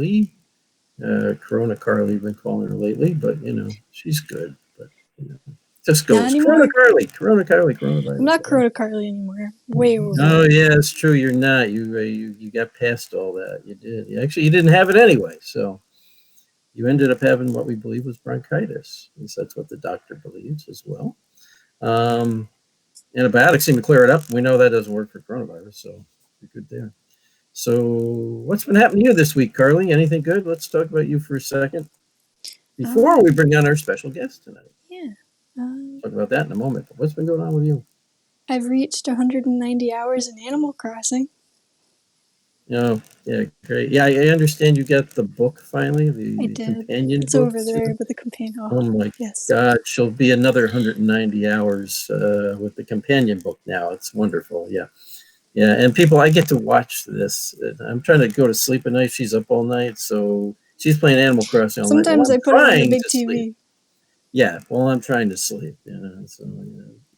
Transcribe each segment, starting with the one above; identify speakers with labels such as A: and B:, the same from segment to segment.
A: Carly. Corona Carly, I've been calling her lately, but she's good. But just goes Corona Carly, coronavirus.
B: I'm not Corona Carly anymore. Way over.
A: Oh yeah, it's true. You're not. You got past all that. You did. Actually, you didn't have it anyway. So you ended up having what we believe was bronchitis. At least that's what the doctor believes as well. Antibiotics seem to clear it up. We know that doesn't work for coronavirus, so you're good there. So what's been happening to you this week, Carly? Anything good? Let's talk about you for a second before we bring on our special guest tonight.
B: Yeah.
A: Talk about that in a moment. But what's been going on with you?
B: I've reached 190 hours in Animal Crossing.
A: Oh, yeah, great. Yeah, I understand you got the book finally,
B: I
A: the
B: did.
A: companion
B: It's
A: book.
B: over there with the companion.
A: Oh my God, she'll be another 190 hours with the companion book now. It's wonderful. Yeah. Yeah, and people, I get to watch this. I'm trying to go to sleep at night. She's up all night, so she's playing Animal Crossing all night.
B: Sometimes I put it on the big TV.
A: Sleep. Yeah, well, I'm trying to sleep. So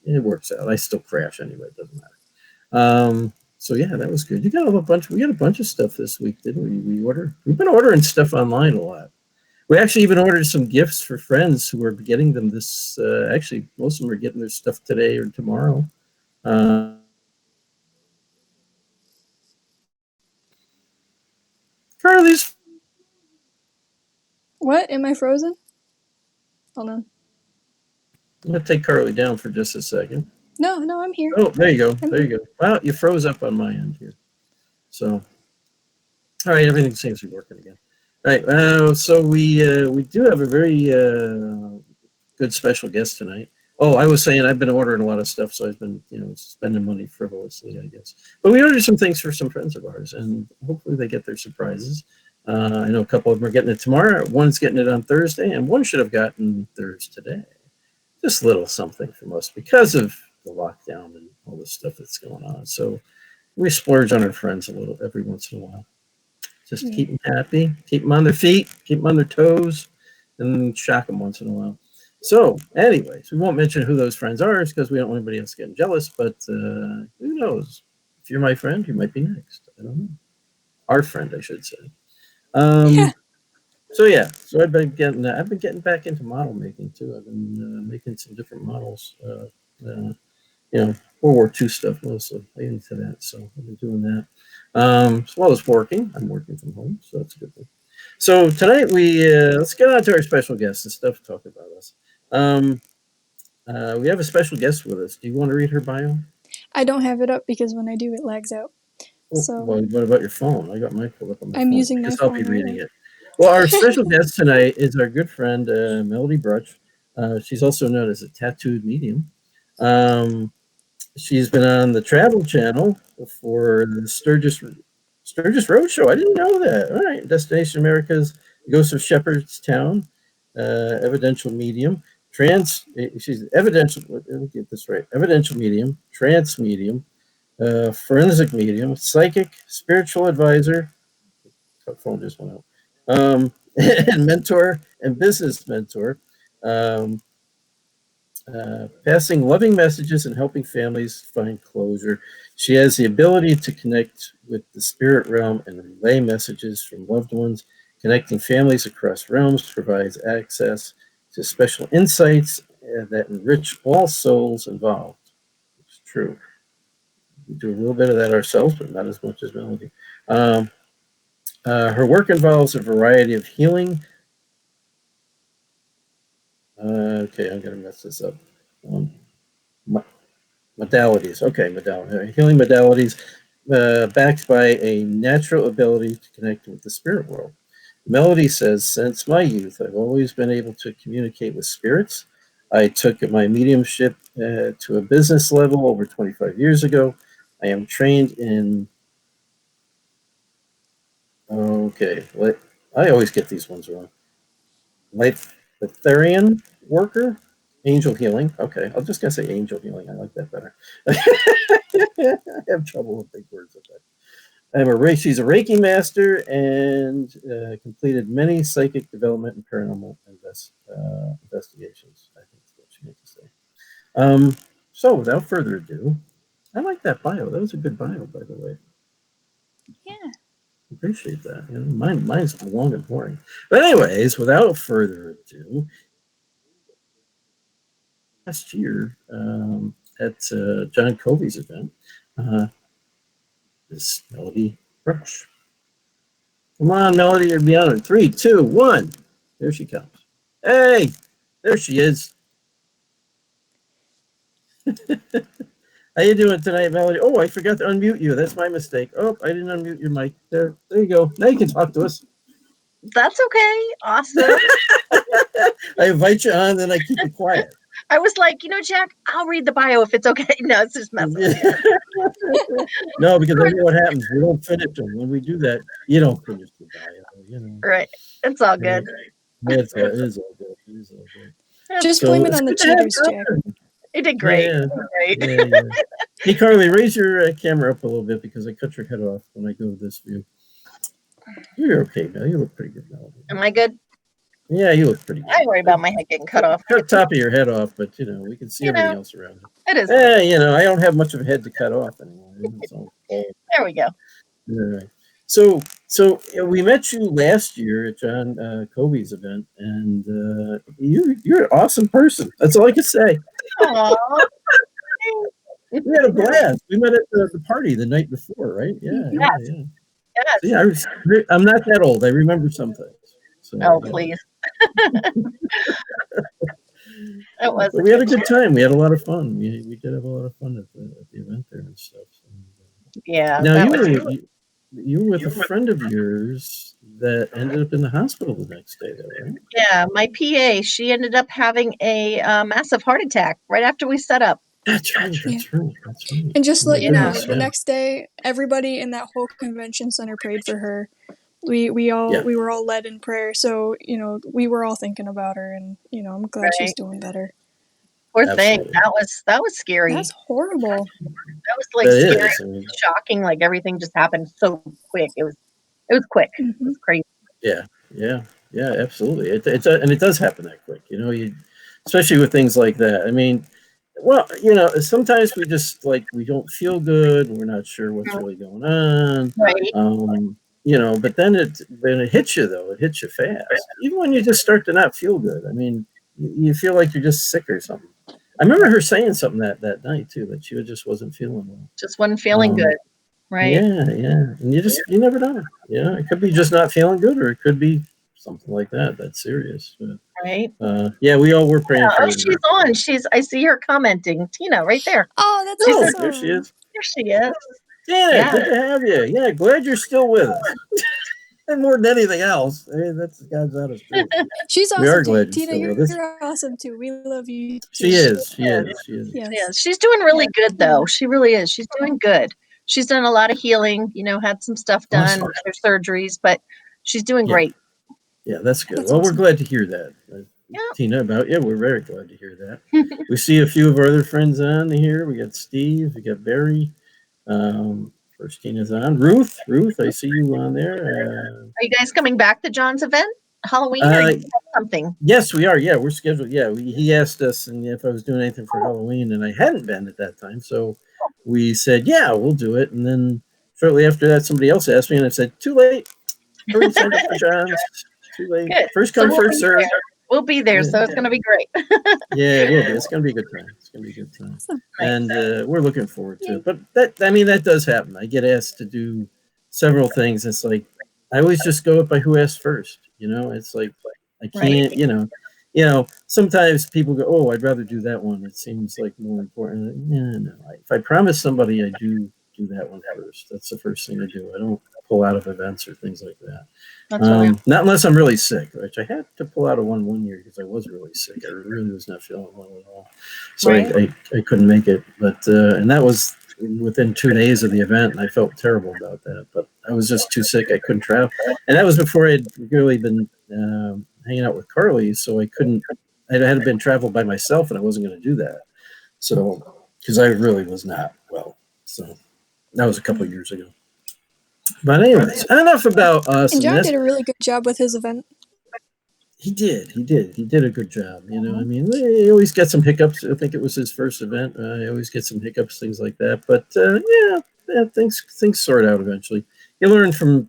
A: it works out. I still crash anyway. It doesn't matter. So yeah, that was good. We got a bunch of stuff this week, didn't we? We've been ordering stuff online a lot. We actually even ordered some gifts for friends who are getting them this. Actually, most of them are getting their stuff today or tomorrow. Carly's.
B: What? Am I frozen? Hold on.
A: I'm going to take Carly down for just a second.
B: No, I'm here.
A: Oh, there you go. There you go. Wow, you froze up on my end here. So, all right, everything seems to be working again. All right, so we do have a very good special guest tonight. Oh, I was saying I've been ordering a lot of stuff, so I've been spending money frivolously, I guess. But we ordered some things for some friends of ours, and hopefully they get their surprises. I know a couple of them are getting it tomorrow. One's getting it on Thursday, and one should have gotten theirs today. Just a little something from us because of the lockdown and all the stuff that's going on. So we splurge on our friends a little every once in a while. Just keep them happy, keep them on their feet, keep them on their toes, and shock them once in a while. So, anyways, we won't mention who those friends are because we don't want anybody else getting jealous. But who knows? If you're my friend, you might be next. I don't know. Our friend, I should say. So yeah, so I've been getting back into model making too. I've been making some different models. World War II stuff mostly. I'm into that, so I've been doing that. As well as working. I'm working from home, so that's a good thing. So tonight let's get on to our special guest and stuff to talk about us. We have a special guest with us. Do you want to read her bio?
B: I don't have it up because when I do, it lags out. So
A: well, what about your phone? I got mine pulled up on my phone.
B: I'm using my phone.
A: I'll be reading it. Well, our special guest tonight is our good friend, Melody Bruch. She's also known as a tattooed medium. She's been on the Travel Channel for the Sturgis Roadshow. I didn't know that. All right. Destination America's Ghost of Shepherdstown, Evidential Medium, Trance. She's Evidential. Let me get this right. Evidential Medium, Trance Medium, Forensic Medium, Psychic, Spiritual Advisor. The phone just went out. And mentor and business mentor. Passing loving messages and helping families find closure. She has the ability to connect with the spirit realm and relay messages from loved ones. Connecting families across realms provides access to special insights that enrich all souls involved. It's true. We do a little bit of that ourselves, but not as much as Melody. Her work involves a variety of healing. Okay, I'm going to mess this up. Modalities. Okay, healing modalities backed by a natural ability to connect with the spirit world. Melody says, since my youth, I've always been able to communicate with spirits. I took my mediumship to a business level over 25 years ago. I am trained in... Okay, I always get these ones wrong. Lightarian Worker, angel healing. Okay, I'm just gonna say angel healing. I like that better. I have trouble with big words like that. She's a Reiki Master and completed many psychic development and paranormal investigations. I think that's what she meant to say. So without further ado, I like that bio. That was a good bio, by the way.
B: Yeah.
A: Appreciate that. You know, mine's long and boring. But anyways, without further ado, last year at John Covey's event, this Melody Bruch. Come on, Melody, you're beyond it. 3, 2, 1. There she comes. Hey, there she is. How you doing tonight, Melody? Oh, I forgot to unmute you. That's my mistake. Oh, I didn't unmute your mic. There you go. Now you can talk to us.
C: That's okay. Awesome.
A: I invite you on, then I keep you quiet.
C: I was like, Jack, I'll read the bio if it's okay. No, it's just messing with you.
A: No, because I know what happens. We don't finish them. When we do that, you don't finish the bio,
C: Right. It's all good.
A: Yeah, it is all good. It is all good.
B: Just blame it on the cheaters, Jack.
C: You did great.
A: Yeah.
C: Great.
A: Yeah. Hey, Carly, raise your camera up a little bit because I cut your head off when I go to this view. You're okay, Mel. You look pretty good, Melody.
C: Am I good?
A: Yeah, you look pretty good.
C: I worry about my head getting cut off.
A: Cut the top of your head off, but we can see everything else around you.
C: It is.
A: I don't have much of a head to cut off anymore. So.
C: There we go.
A: All right. So we met you last year at John Covey's event, and you're an awesome person. That's all I can say.
C: Aww.
A: We had a blast. We met at the party the night before, right? Yeah.
C: Yes.
A: So, I'm not that old. I remember some things. So,
C: please. It was.
A: We had a good time. We had a lot of fun. We did have a lot of fun at the event there and stuff. So,
C: yeah.
A: Now you were with a friend of yours that ended up in the hospital the next day, though, right?
C: Yeah, my PA. She ended up having a massive heart attack right after we set up.
A: That's right. That's right.
B: And just to let you know,
C: Yeah.
B: the next day, everybody in that whole convention center prayed for her. We were all led in prayer, so we were all thinking about her, and I'm glad she's doing better.
C: Poor thing. That was scary.
B: That's horrible.
C: That was like scary, shocking. Like everything just happened so quick. It was quick. It was crazy.
A: Yeah, absolutely. It does happen that quick. Especially with things like that. I mean, well, sometimes we just we don't feel good. We're not sure what's really going on.
C: Right.
A: But then it hits you though. It hits you fast. Even when you just start to not feel good. I mean, you feel like you're just sick or something. I remember her saying something that night too, that she just wasn't feeling well.
C: Just wasn't feeling good. Right.
A: Yeah. And you never know. It could be just not feeling good, or it could be something like that. That's serious. But,
C: right.
A: We all were praying for her.
C: She's on. I see her commenting. Tina, right there.
B: Oh, that's awesome.
A: There she is.
C: There she is.
A: Tina, good to have you. Yeah, glad you're still with us. And more than anything else, I mean, that's God's honest truth.
B: She's awesome.
A: We are glad
B: Tina,
A: you're still with us.
B: you're awesome too. We love you.
A: She is.
B: Yes.
C: She's doing really good though. She really is. She's doing good. She's done a lot of healing, had some stuff done, other surgeries, but she's doing great.
A: Yeah, that's good. We're glad to hear that. Tina, we're very glad to hear that. We see a few of our other friends on here. We got Steve, we got Barry. First Tina's on. Ruth, I see you on there.
C: Are you guys coming back to John's event? Halloween or something?
A: Yes, we are. Yeah, we're scheduled. Yeah, he asked us and if I was doing anything for Halloween, and I hadn't been at that time. So we said, yeah, we'll do it. And then shortly after that, somebody else asked me, and I said, too late. Already signed up for John's. Too late. Good. First come, first serve.
C: We'll be there, so it's going to be great.
A: Yeah, it will be. It's going to be a good time. It's going to be a good time. And we're looking forward to it. But that does happen. I get asked to do several things. It's like, I always just go by who asked first. It's like, I can't, sometimes people go, oh, I'd rather do that one. It seems like more important. No. If I promise somebody, I do that one first. That's the first thing I do. I don't pull out of events or things like that. Not unless I'm really sick, which I had to pull out of one year because I was really sick. I really was not feeling well at all. So I couldn't make it. But and that was within 2 days of the event, and I felt terrible about that. But I was just too sick. I couldn't travel. And that was before I'd really been hanging out with Carly, so I had been traveled by myself, and I wasn't going to do that. So, because I really was not well. So that was a couple of years ago. But anyways, enough about us.
B: And John did a really good job with his event.
A: He did a good job. I mean, he always get some hiccups. I think it was his first event. I always get some hiccups, things like that. But things sort out eventually. you learn from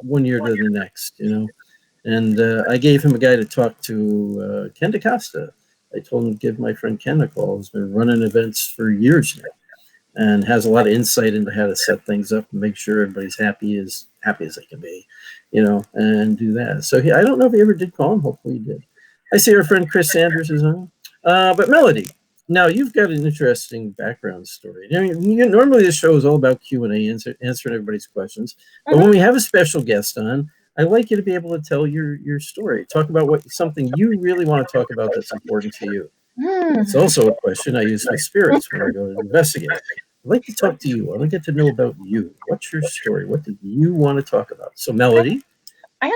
A: 1 year to the next, you know. And I gave him a guy to talk to, Ken DaCosta. I told him to give my friend Kenna a call. He's been running events for years now and has a lot of insight into how to set things up and make sure everybody's happy as they can be, you know, and do that. So I don't know if he ever did call him. Hopefully he did. I see our friend Chris Sanders is on. But Melody, now you've got an interesting background story. Normally the show is all about Q&A, answering everybody's questions. But when we have a special guest on, I'd like you to be able to tell your story. Talk about something you really want to talk about that's important to you. It's also a question I use with spirits when I go to investigate. I'd like to talk to you. I want to get to know about you. What's your story? What do you want to talk about? So, Melody,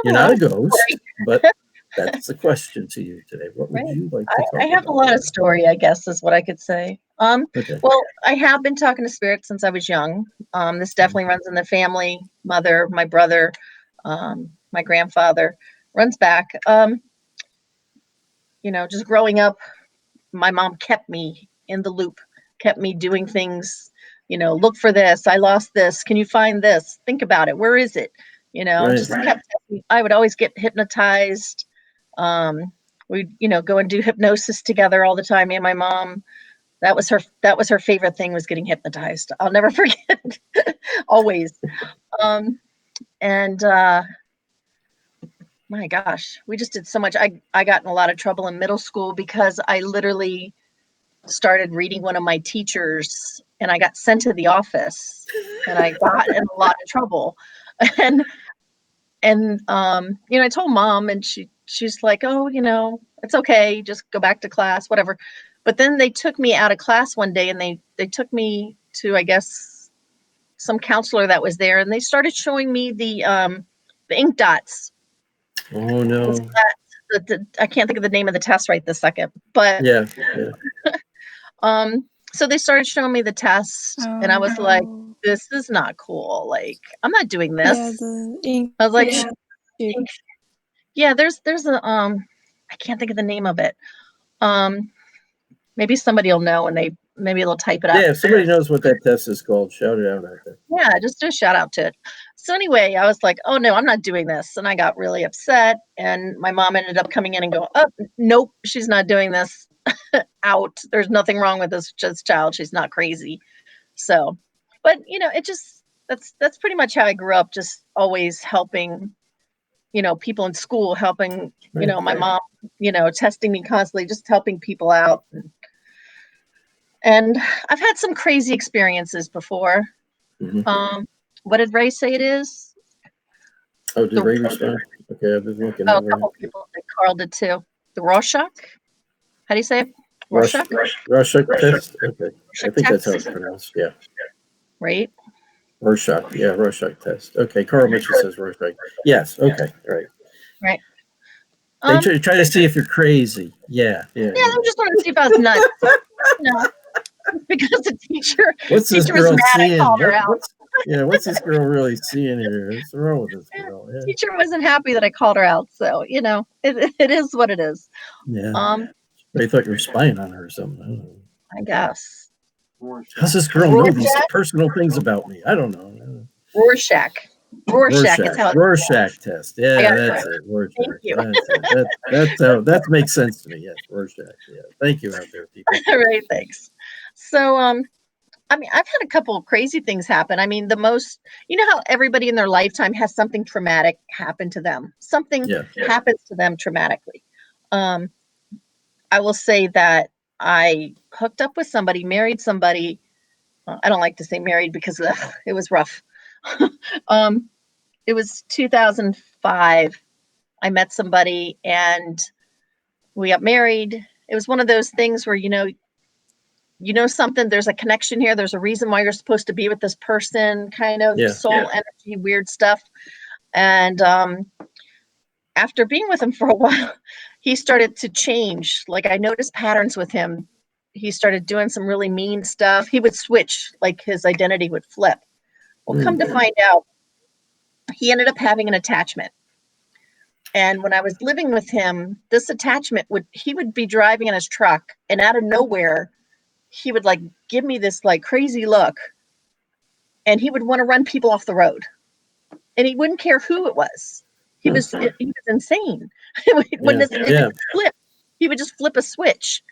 A: you're not a ghost, but that's the question to you today. What would you like to talk about?
C: I have a lot of story, I guess, is what I could say.
A: Okay.
C: Well, I have been talking to spirits since I was young. This definitely runs in the family. Mother, my brother, my grandfather, runs back. You know, just growing up, my mom kept me in the loop, kept me doing things, you know, look for this. I lost this. Can you find this? Think about it. Where is it? You know, just kept, I would always get hypnotized. We'd, you know, go and do hypnosis together all the time. Me and my mom, that was her favorite thing, was getting hypnotized. I'll never forget. Always. My gosh, we just did so much. I got in a lot of trouble in middle school because I literally started reading one of my teachers, and I got sent to the office, and I got in a lot of trouble. And you know, I told Mom, and she's like, oh, you know, it's okay, just go back to class, whatever. But then they took me out of class one day, and they took me to, I guess, some counselor that was there, and they started showing me the ink dots.
A: Oh no.
C: I can't think of the name of the test right this second, but
A: yeah.
C: So they started showing me the test, and I was like, this is not cool. Like, I'm not doing this.
B: Yeah, the ink.
C: I was like, yeah, there's a I can't think of the name of it. Maybe somebody will know, and maybe they'll type it up.
A: Yeah, if somebody knows what that test is called, shout it out there.
C: Yeah, just do a shout out to it. So anyway, I was like, oh no, I'm not doing this. And I got really upset. And my mom ended up coming in and going, oh, nope, she's not doing this. Out. There's nothing wrong with this child. She's not crazy. So, but you know, it just, that's pretty much how I grew up, just always helping, you know, people in school, helping, you know, my mom, you know, testing me constantly, just helping people out. And I've had some crazy experiences before. What did Ray say it is?
A: Oh, did Ray respond? Okay, I've been looking.
C: Oh, a couple people. Carl did too. The Rorschach? How do you say it? Rorschach?
A: Rorschach test? Okay. I think that's how it's pronounced. Yeah.
C: Right?
A: Rorschach. Yeah, Rorschach test. Okay, Carl Mitchell says Rorschach. Yes. Okay. Right.
C: Right.
A: They try to see if you're crazy. Yeah.
C: Yeah, they just want to see if I was nuts. No. Because the teacher,
A: what's this girl seeing? What's this girl really seeing here? What's wrong with this girl? Yeah.
C: Teacher wasn't happy that I called her out, so you know, it is what it is.
A: Yeah. They thought you were spying on her or something.
C: I guess.
A: How's this girl know these personal things about me? I don't know.
C: Rorschach. It's how
A: Rorschach test. Yeah, that's it. Rorschach.
C: Thank you.
A: That makes sense to me. Yes, Rorschach. Yeah. Thank you out there, people.
C: Right, thanks. So, I mean, I've had a couple of crazy things happen. I mean, you know how everybody in their lifetime has something traumatic happen to them. Something happens to them traumatically. I will say that I hooked up with somebody, married somebody. I don't like to say married because it was rough. It was 2005. I met somebody and we got married. It was one of those things where, you know something, there's a connection here. There's a reason why you're supposed to be with this person, kind of soul energy, weird stuff. And after being with him for a while, he started to change. Like, I noticed patterns with him. He started doing some really mean stuff. He would switch, like his identity would flip. Well, come to find out, he ended up having an attachment. And when I was living with him, this attachment he would be driving in his truck, and out of nowhere, he would like give me this like crazy look, and he would want to run people off the road. and he wouldn't care who it was. He was insane. When
A: Yeah. Yeah.
C: he would just flip a switch.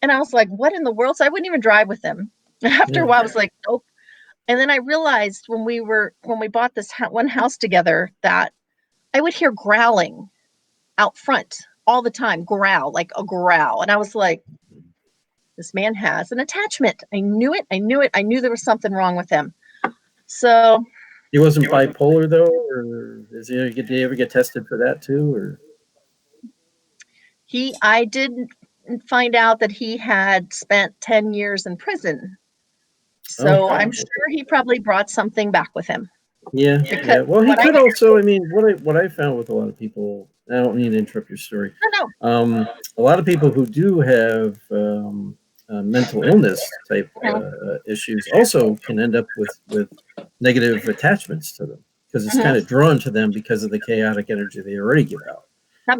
C: And I was like, what in the world? So I wouldn't even drive with him. After a while, I was like, nope. And then I realized when we bought this one house together that I would hear growling out front all the time, growl, like a growl. And I was like, this man has an attachment. I knew it. I knew there was something wrong with him. So
A: he wasn't bipolar though, or did he ever get tested for that too? Or
C: I did find out that he had spent 10 years in prison. So I'm sure he probably brought something back with him.
A: Yeah, yeah. Well, he could also. I mean, what I found with a lot of people. I don't mean to interrupt your story.
C: No.
A: A lot of people who do have mental illness type issues also can end up with negative attachments to them because it's kind of drawn to them because of the chaotic energy they already give out.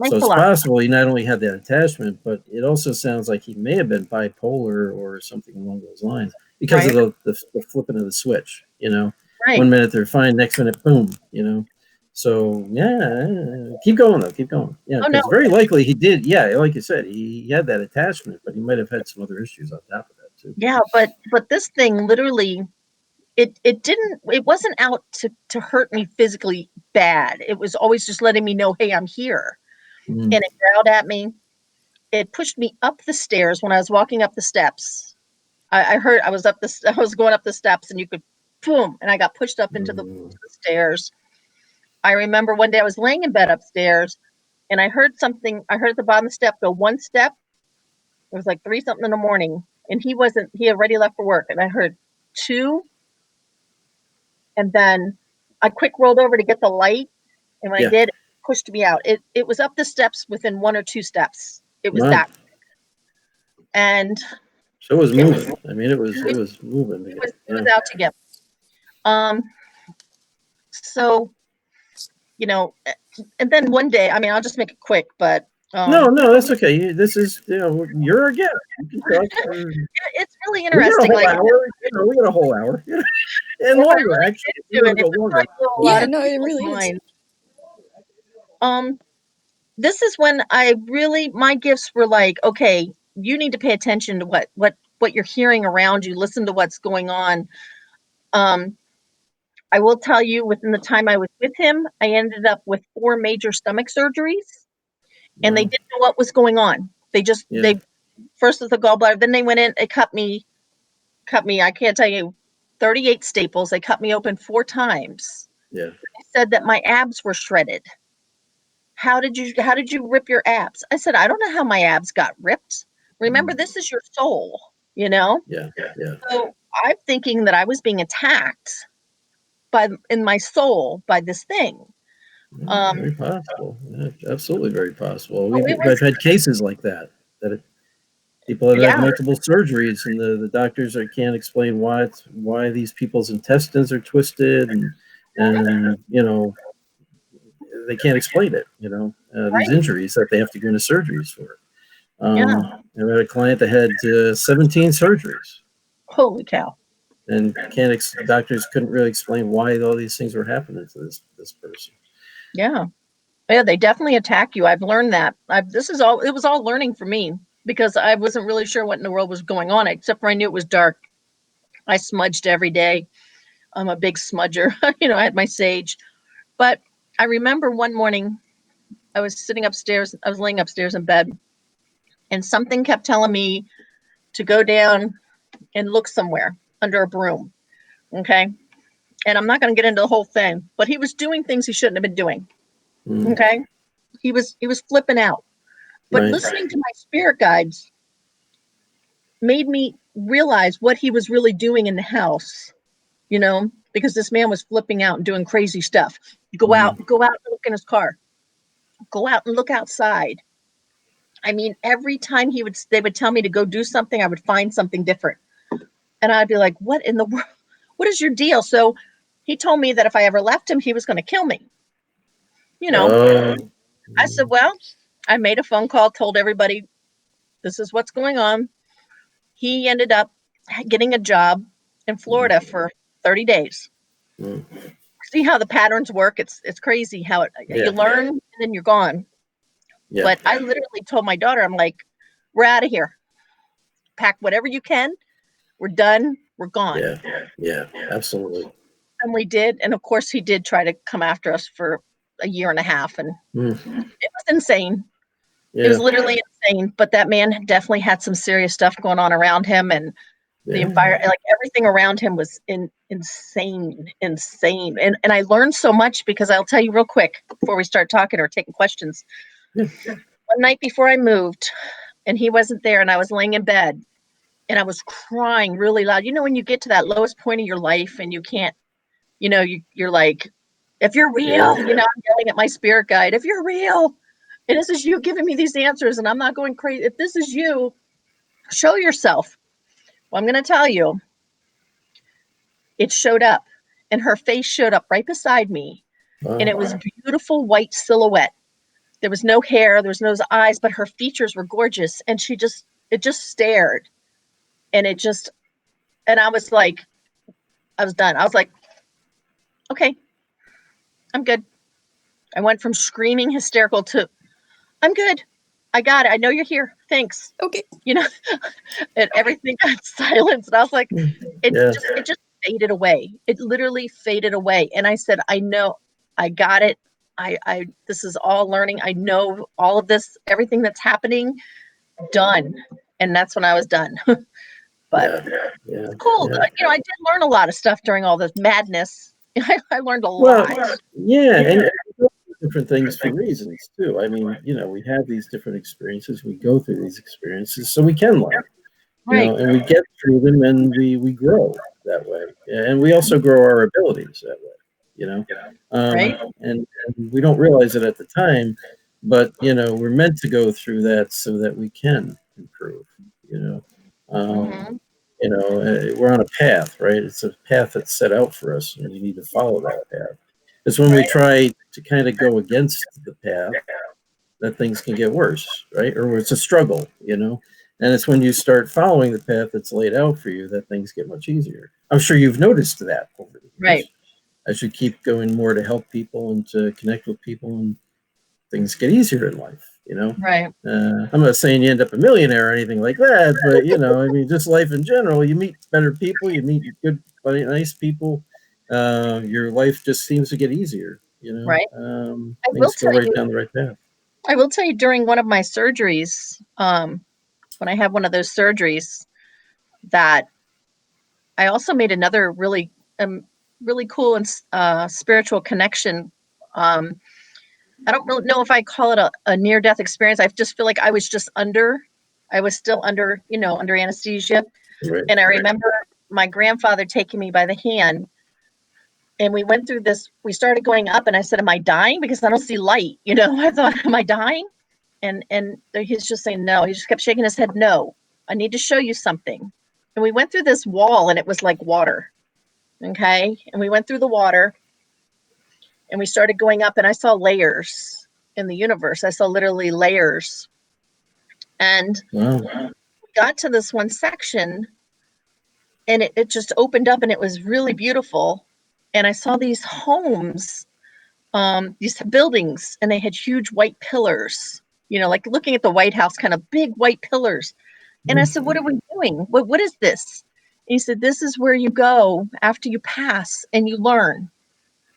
A: So it's possible he not only had that attachment, but it also sounds like he may have been bipolar or something along those lines because of the flipping of the switch. You know, 1 minute they're fine, next minute, boom. You know, so yeah, keep going though, keep going. Yeah, because very likely he did. Yeah, like you said, he had that attachment, but he might have had some other issues on top of that too.
C: Yeah, but this thing literally. It wasn't out to hurt me physically bad. It was always just letting me know, hey, I'm here. And it growled at me. It pushed me up the stairs when I was walking up the steps. I heard I was going up the steps and you could boom, and I got pushed up into the stairs. I remember one day I was laying in bed upstairs and I heard something. I heard at the bottom of the step go one step. It was like 3 something in the morning. And he had already left for work. And I heard 2. And then I quick rolled over to get the light. And when I did, it pushed me out. It was up the steps within 1 or 2 steps. It was that. And
A: so it was moving. I mean, it was moving.
C: It was out to get. So, you know, and then one day, I mean, I'll just make it quick, but
A: no, that's okay. This is, you're a guest.
C: It's really interesting.
A: We got a whole hour. And longer, actually.
B: Yeah, no, it really is.
C: This is when my gifts were like, okay, you need to pay attention to what you're hearing around you. Listen to what's going on. I will tell you, within the time I was with him, I ended up with 4 major stomach surgeries, and they didn't know what was going on. They first was the gallbladder, then they went in, they cut me, I can't tell you, 38 staples. They cut me open 4 times.
A: Yeah.
C: They said that my abs were shredded. How did you rip your abs? I said, I don't know how my abs got ripped. Remember, this is your soul, you know?
A: Yeah.
C: So I'm thinking that I was being attacked in my soul by this thing.
A: Very possible. Yeah, absolutely very possible. I've had cases like that people have had multiple surgeries and the doctors can't explain why these people's intestines are twisted and they can't explain it, these injuries that they have to go into surgeries for. I had a client that had 17 surgeries.
C: Holy cow.
A: And doctors couldn't really explain why all these things were happening to this person.
C: Yeah, they definitely attack you. I've learned that. It was all learning for me because I wasn't really sure what in the world was going on, except for I knew it was dark. I smudged every day. I'm a big smudger. I had my sage. But I remember one morning I was sitting upstairs. I was laying upstairs in bed, and something kept telling me to go down and look somewhere under a broom. Okay. And I'm not going to get into the whole thing, but he was doing things he shouldn't have been doing. Okay. He was flipping out, but listening to my spirit guides made me realize what he was really doing in the house, because this man was flipping out and doing crazy stuff. Go out and look in his car, go out and look outside. I mean, every time they would tell me to go do something, I would find something different. And I'd be like, what in the world? What is your deal? So he told me that if I ever left him, he was going to kill me. I said, well, I made a phone call, told everybody, this is what's going on. He ended up getting a job in Florida for 30 days. see how the patterns work. It's crazy how you learn and then you're gone. Yeah. But I literally told my daughter, I'm like, we're out of here. Pack whatever you can. We're done. We're gone.
A: Yeah, absolutely.
C: And we did. And of course, he did try to come after us for a year and a half. And it was insane. Yeah. It was literally insane. But that man definitely had some serious stuff going on around him. And the environment, like everything around him was insane. And I learned so much because I'll tell you real quick before we start talking or taking questions. One night before I moved and he wasn't there and I was laying in bed and I was crying really loud. You know, when you get to that lowest point of your life and you can't, you know, you're like, if you're real, you know, I'm yelling at my spirit guide, if you're real, and this is you giving me these answers and I'm not going crazy. If this is you, show yourself. Well, I'm going to tell you, it showed up and her face showed up right beside me. Wow. And it was beautiful white silhouette. There was no hair, there was no eyes, but her features were gorgeous. And it just stared. And I was like, I was done. I was like, okay, I'm good. I went from screaming hysterical to, I'm good. I got it. I know you're here. Thanks.
B: Okay.
C: You know, and everything got silenced. And I was like, it just faded away. It literally faded away. And I said, I know, I got it. This is all learning. I know all of this, everything that's happening, done. And that's when I was done. But it's cool. Yeah. You know, I did learn a lot of stuff during all this madness. I learned a lot.
A: And different things for reasons too. I mean, you know, we have these different experiences. We go through these experiences so we can learn. Right. You know, and we get through them and we grow that way. And we also grow our abilities that way, you know. Right. And we don't realize it at the time, but you know, we're meant to go through that so that we can improve, you know. You know, we're on a path, right? It's a path that's set out for us, and we need to follow that path. It's when we try to kind of go against the path that things can get worse, right? Or it's a struggle, you know? And it's when you start following the path that's laid out for you that things get much easier. I'm sure you've noticed that over the years.
C: Right.
A: As you keep going more to help people and to connect with people, and things get easier in life, you know?
C: Right.
A: I'm not saying you end up a millionaire or anything like that, but, you know, I mean, just life in general, you meet better people, you meet good, nice people. Your life just seems to get easier, you know?
C: Right.
A: Things go right down the right path.
C: I will tell you, during one of my surgeries, when I had one of those surgeries, that I also made another really cool and spiritual connection. I don't really know if I call it a near-death experience. I just feel like I was still under, you know, under anesthesia. Right. And I remember my grandfather taking me by the hand, and we went through this, we started going up, and I said, am I dying? Because I don't see light, you know. I thought, am I dying? And he's just saying no. He just kept shaking his head, no, I need to show you something. And we went through this wall, and it was like water. Okay. And we went through the water, and we started going up, and I saw layers in the universe. I saw literally layers. And we got to this one section, and it just opened up, and it was really beautiful. And I saw these homes, these buildings, and they had huge white pillars, you know, like looking at the White House, kind of big white pillars. And I said, what are we doing? What is this? And he said, this is where you go after you pass and you learn.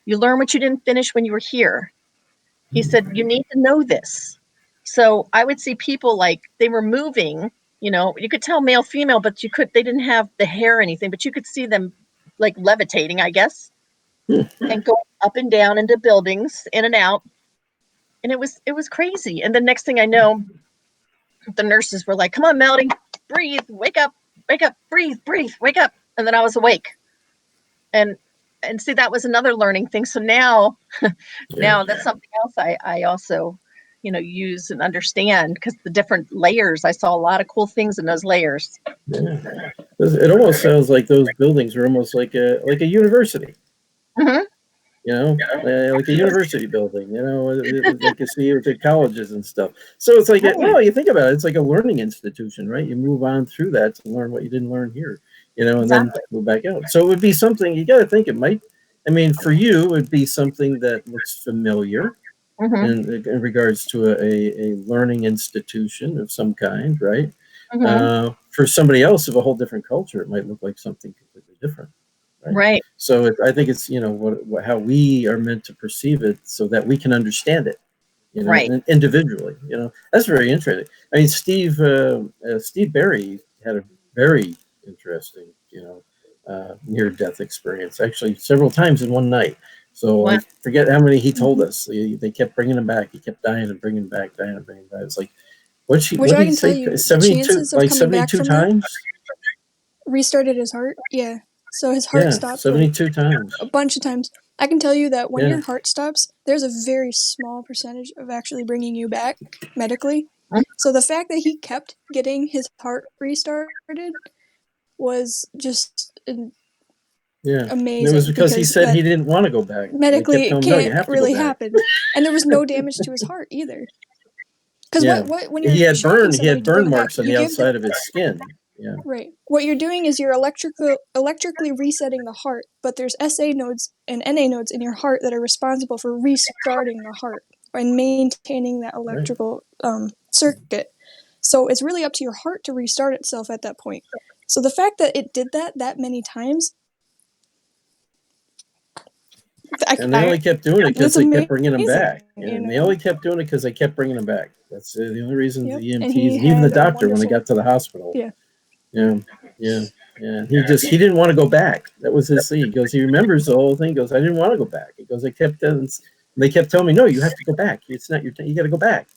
C: You learn what you didn't finish when you were here. He said, you need to know this. So I would see people like they were moving, you know, you could tell male, female, but they didn't have the hair or anything, but you could see them like levitating, I guess, and going up and down into buildings, in and out. And it was crazy. And the next thing I know, the nurses were like, come on, Melody, breathe, wake up, breathe, wake up. And then I was awake. And see, that was another learning thing. So now that's something else I also, you know, use and understand, because the different layers, I saw a lot of cool things in those layers.
A: Yeah. It almost sounds like those buildings are almost like a university.
C: Mm-hmm.
A: You know, like a university building, you know, like you see with the colleges and stuff. So it's like, you think about it, it's like a learning institution, right? You move on through that to learn what you didn't learn here, you know, and then move back out. So it would be something, you got to think it might I mean, for you, it would be something that looks familiar in regards to a learning institution of some kind, right? For somebody else of a whole different culture, it might look like something completely different, right?
C: Right.
A: So I think it's, how we are meant to perceive it so that we can understand it,
C: Right.
A: individually. That's very interesting. I mean, Steve Berry had a very interesting, near-death experience, actually several times in one night. So I forget how many he told us. They kept bringing him back. He kept dying and bringing him back, dying and bringing him back. It's like, what did he say? 72, like 72 times?
B: Restarted his heart. Yeah. So his heart stopped
A: 72 times.
B: A bunch of times. I can tell you that when your heart stops, there's a very small percentage of actually bringing you back medically. So the fact that he kept getting his heart restarted was just amazing.
A: It was because he said he didn't want to go back.
B: Medically, it can't really happen. And there was no damage to his heart either. Because when you're
A: he had burn marks on the outside of his skin. Yeah.
B: Right. What you're doing is you're electrically resetting the heart, but there's SA nodes and NA nodes in your heart that are responsible for restarting the heart and maintaining that electrical circuit. So it's really up to your heart to restart itself at that point. So the fact that it did that many times.
A: And they only kept doing it because they kept bringing him back. And they only kept doing it because they kept bringing him back. That's the only reason the EMTs and even the doctor when they got to the hospital. Yeah. He didn't want to go back. That was his thing. He goes, he remembers the whole thing. He goes, I didn't want to go back. He goes, they kept telling me, no, you have to go back. It's not your time. You got to go back.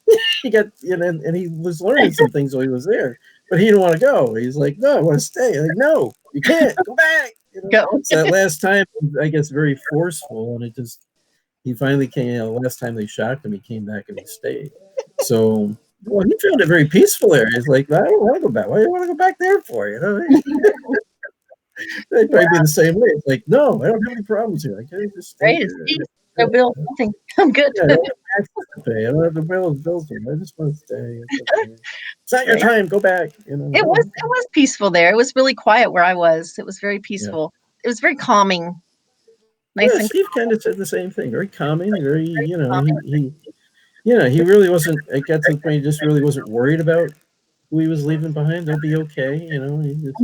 A: And he was learning some things while he was there, but he didn't want to go. He's like, no, I want to stay. I'm like, no, you can't go back. So that last time, I guess, very forceful, and he finally came. Last time they shocked him, he came back and he stayed. So. Well, he found it very peaceful there. He's like, I don't want to go back. Why do you want to go back there for? They'd probably be the same way. It's like, no, I don't have any problems here. I can't just stay
C: no bill, nothing. I'm good.
A: I don't have taxes to pay. I don't have the bills to pay. I just want to stay. It's not your time. Go back.
C: It was peaceful there. It was really quiet where I was. It was very peaceful. It was very calming.
A: Nice. Yeah, Steve kind of said the same thing. Very calming. Very, he really wasn't. It got to the point he just really wasn't worried about who he was leaving behind. They'll be okay, He just,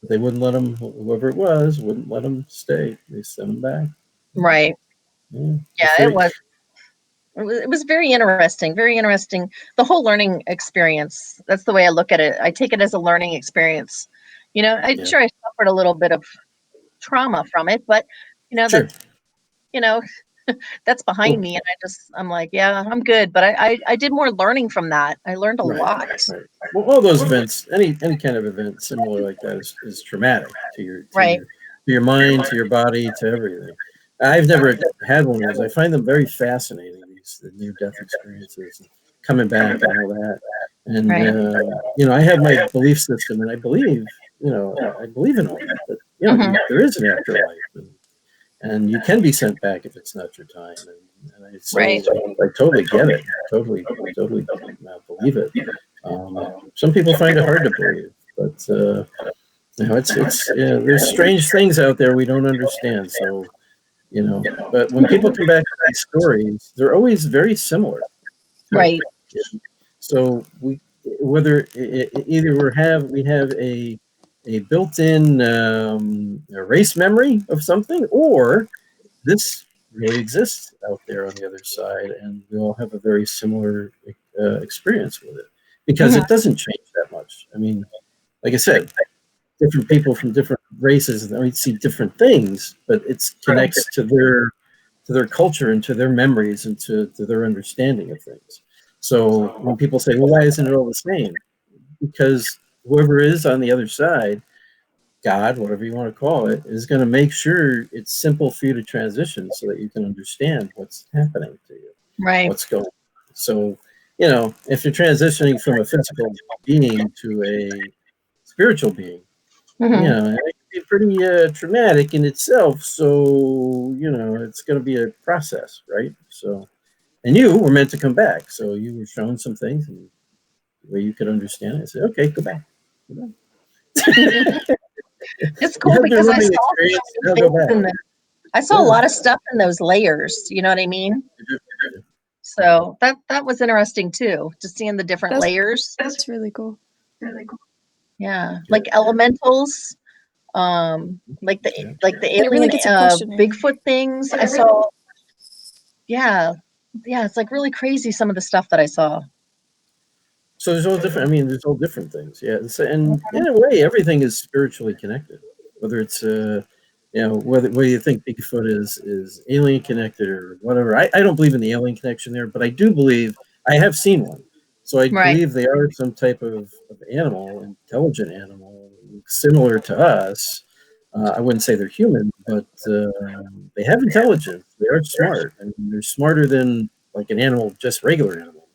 A: they wouldn't let him. Whoever it was wouldn't let him stay. They sent him back.
C: Right. Yeah, it was. It was very interesting. Very interesting. The whole learning experience. That's the way I look at it. I take it as a learning experience. Sure I suffered a little bit of trauma from it, but that's behind me, and I'm like, yeah, I'm good. But I did more learning from that. I learned a lot.
A: Right. Well, all those events, any kind of event similar like that is traumatic to your mind, to your body, to everything. I've never had one of those. I find them very fascinating. The near-death experiences, and coming back, and all that. And I have my belief system, and I believe in all that. But there is an afterlife. And you can be sent back if it's not your time. I totally get it. Totally believe it. Some people find it hard to believe, but there's strange things out there we don't understand. So, but when people come back to these stories, they're always very similar.
C: Right.
A: So we have a built-in erase memory of something, or this really exists out there on the other side, and we all have a very similar experience with it, because it doesn't change that much. I mean, like I said, different people from different races, they see different things, but it connects to their culture and to their memories and to their understanding of things. So when people say, well, why isn't it all the same? Because whoever is on the other side, God, whatever you want to call it, is going to make sure it's simple for you to transition so that you can understand what's happening to you, what's going on. So, if you're transitioning from a physical being to a spiritual being, it can be pretty traumatic in itself. So, it's going to be a process, right? So, and you were meant to come back. So you were shown some things and where you could understand it. I said, okay, go back. Go back.
C: It's cool because I saw I saw a lot of stuff in those layers. You know what I mean? So that was interesting too, just seeing the different layers.
B: That's really cool.
C: Yeah, like elementals, like the
B: It really
C: alien
B: gets you questioning.
C: Bigfoot things. I saw. Yeah, it's like really crazy some of the stuff that I saw.
A: So there's all different. I mean, there's all different things. Yeah, and in a way, everything is spiritually connected. Whether it's whether you think Bigfoot is alien connected or whatever. I don't believe in the alien connection there, but I do believe I have seen one. So I believe they are some type of animal, intelligent animal, similar to us. I wouldn't say they're human, but they have intelligence. They are smart, and they're smarter than like an animal, just regular animal.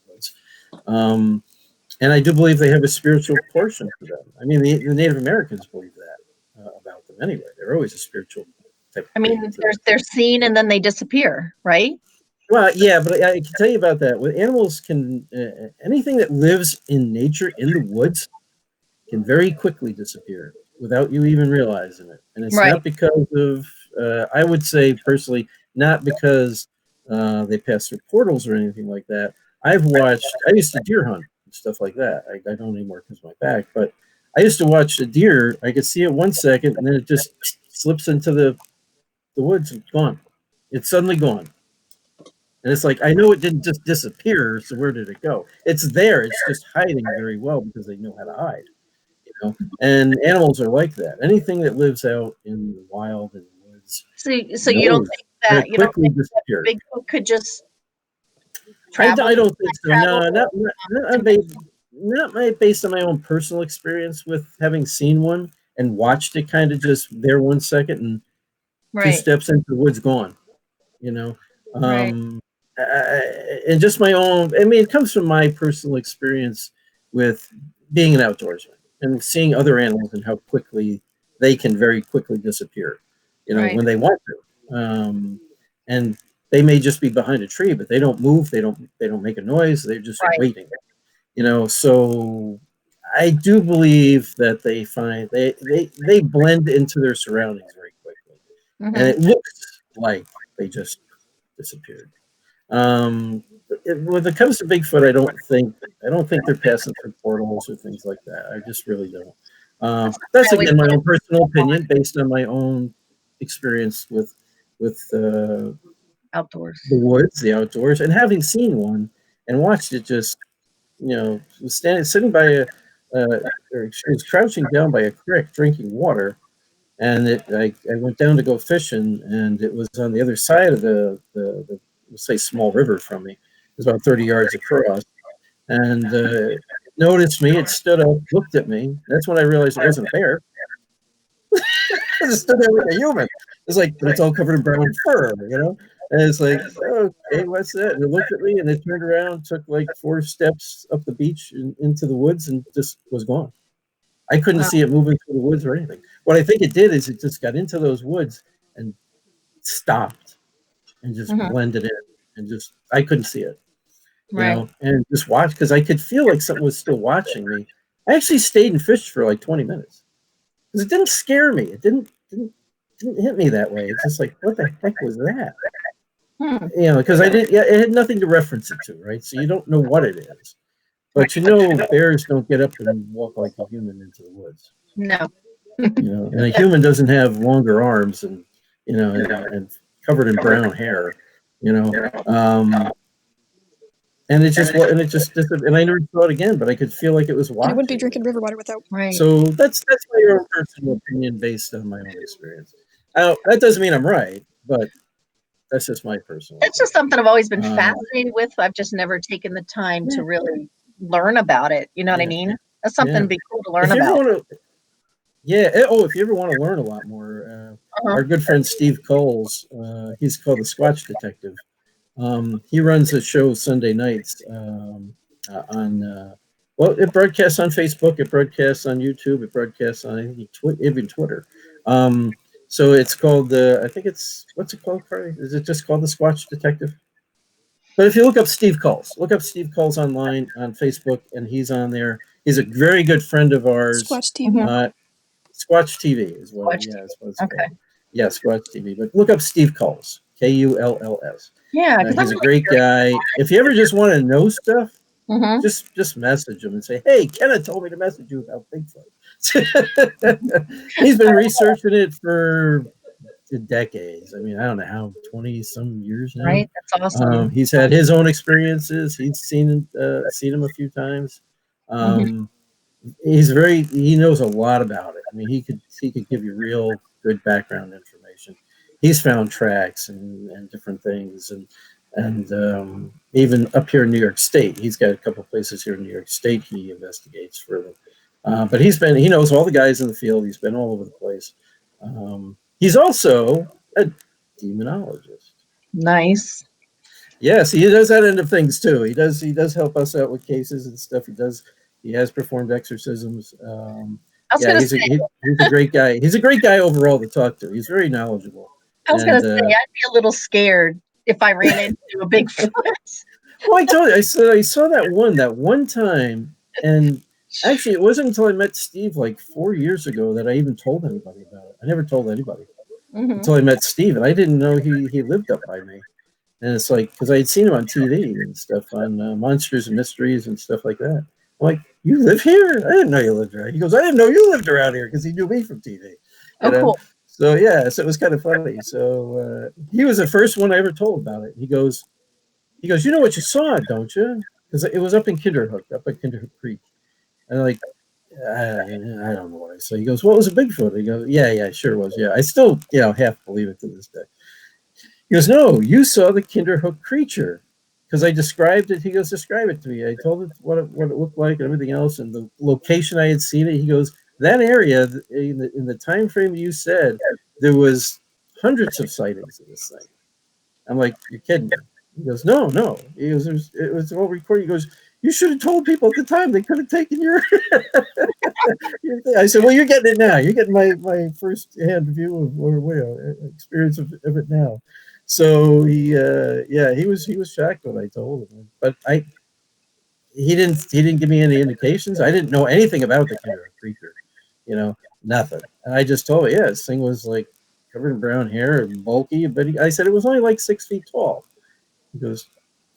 A: And I do believe they have a spiritual portion to them. I mean, the Native Americans believe that about them anyway. They're always a spiritual type.
C: I mean, they're seen and then they disappear, right?
A: Well, yeah, but I can tell you about that. With animals, can anything that lives in nature in the woods can very quickly disappear without you even realizing it. And it's not because of, I would say personally, not because they pass through portals or anything like that. I used to deer hunt and stuff like that. I don't anymore because of my back, but I used to watch a deer. I could see it 1 second and then it just slips into the woods and gone. It's suddenly gone. And it's like, I know it didn't just disappear, so where did it go? It's there. It's just hiding very well because they know how to hide. And animals are like that. Anything that lives out in the wild and the woods.
C: So you don't think that Bigfoot could just travel?
A: I don't think so. No, not based on my own personal experience with having seen one and watched it kind of just there 1 second and 2 steps into the woods gone. And just my own. I mean, it comes from my personal experience with being an outdoorsman and seeing other animals and how quickly they can very quickly disappear, when they want to. And they may just be behind a tree, but they don't move. They don't make a noise. They're just waiting, so I do believe that they blend into their surroundings very quickly. And it looks like they just disappeared. When it comes to Bigfoot, I don't think they're passing through portals or things like that. I just really don't. That's again my own personal opinion based on my own experience with
C: outdoors,
A: the woods, the outdoors, and having seen one and watched it just sitting by she was crouching down by a creek drinking water. And I went down to go fishing, and it was on the other side of the let's say small river from me. It was about 30 yards across, and it noticed me. It stood up, looked at me. That's when I realized it wasn't a bear. It stood there like a human. It's like, but it's all covered in brown fur, And it's like, okay, what's that? And it looked at me, and it turned around, took like 4 steps up the beach and into the woods, and just was gone. I couldn't see it moving through the woods or anything. What I think it did is it just got into those woods and stopped and just blended in, and just I couldn't see it, and just watched because I could feel like something was still watching me. I actually stayed and fished for like 20 minutes because it didn't scare me. It didn't hit me that way. It's just like, what the heck was that? Because it had nothing to reference it to, right? So you don't know what it is. But bears don't get up and walk like a human into the woods.
C: No.
A: And a human doesn't have longer arms and and covered in brown hair. And it just and I never saw it again, but I could feel like it was watching.
B: And it wouldn't be drinking river water without.
C: Right.
A: So that's my own personal opinion based on my own experience. That doesn't mean I'm right, but that's just my personal.
C: It's just something I've always been fascinated with. I've just never taken the time to really learn about it. You know what I mean? That's something to be cool to learn about.
A: If you ever want to learn a lot more, our good friend Steve Coles, he's called the Squatch Detective. He runs a show Sunday nights it broadcasts on Facebook, it broadcasts on YouTube, it broadcasts on even Twitter. So it's called what's it called, Carly? Is it just called the Squatch Detective? But if you look up Steve Coles online on Facebook, and he's on there. He's a very good friend of ours.
B: Squatch TV.
A: Squatch TV is what it's called. Yes, go watch TV. But look up Steve Kulls, Kulls.
C: Yeah, because I'm
A: He's a
C: really
A: great guy. If you ever just want to know stuff,
C: curious.
A: just message him and say, "Hey, Kenna told me to message you about Bigfoot." He's been researching it for decades. I mean, I don't know how 20 some years now.
C: Right? That's awesome.
A: He's had his own experiences. He's seen him a few times.
C: Hmm.
A: He knows a lot about it. I mean, he could give you real good background information. He's found tracks and different things, and even up here in New York State, he's got a couple places here in New York State he investigates for them. But he knows all the guys in the field. He's been all over the place. He's also a demonologist.
C: Nice.
A: Yes, he does that end of things too. He does help us out with cases and stuff. He has performed exorcisms.
C: I was
A: Yeah,
C: gonna say,
A: he's a great guy. He's a great guy overall to talk to. He's very knowledgeable. And
C: I'd be a little scared if I ran into a Bigfoot.
A: well, I told you, I saw that one time, and actually, it wasn't until I met Steve like 4 years ago that I even told anybody about it. I never told anybody
C: Hmm.
A: until I met Steve, and I didn't know he lived up by me. And it's like, because I had seen him on TV and stuff, on Monsters and Mysteries and stuff like that. I'm like, you live here? I didn't know you lived here. He goes, I didn't know you lived around here, because he knew me from TV.
C: Oh, cool.
A: So yeah, so it was kind of funny. So he was the first one I ever told about it. He goes, you know what you saw, don't you? Because it was up in Kinderhook, up at Kinderhook Creek. And I'm like, I don't know what I said. He goes, well, it was a Bigfoot. He goes, yeah, sure was. Yeah, I still, half believe it to this day. He goes, no, you saw the Kinderhook creature, because I described it. He goes, describe it to me. I told it what it looked like and everything else, and the location I had seen it. He goes, that area in the time frame you said, there was hundreds of sightings of this thing. I'm like, you're kidding me. He goes, no. He goes, it was all recorded. He goes, you should have told people at the time. They could have taken your thing. I said, well, you're getting it now. You're getting my first-hand view of experience of it now. So he was shocked when I told him, but he didn't give me any indications. I didn't know anything about the creature, nothing. And I just told him, yeah, this thing was like covered in brown hair and bulky, but I said it was only like 6 feet tall. He goes,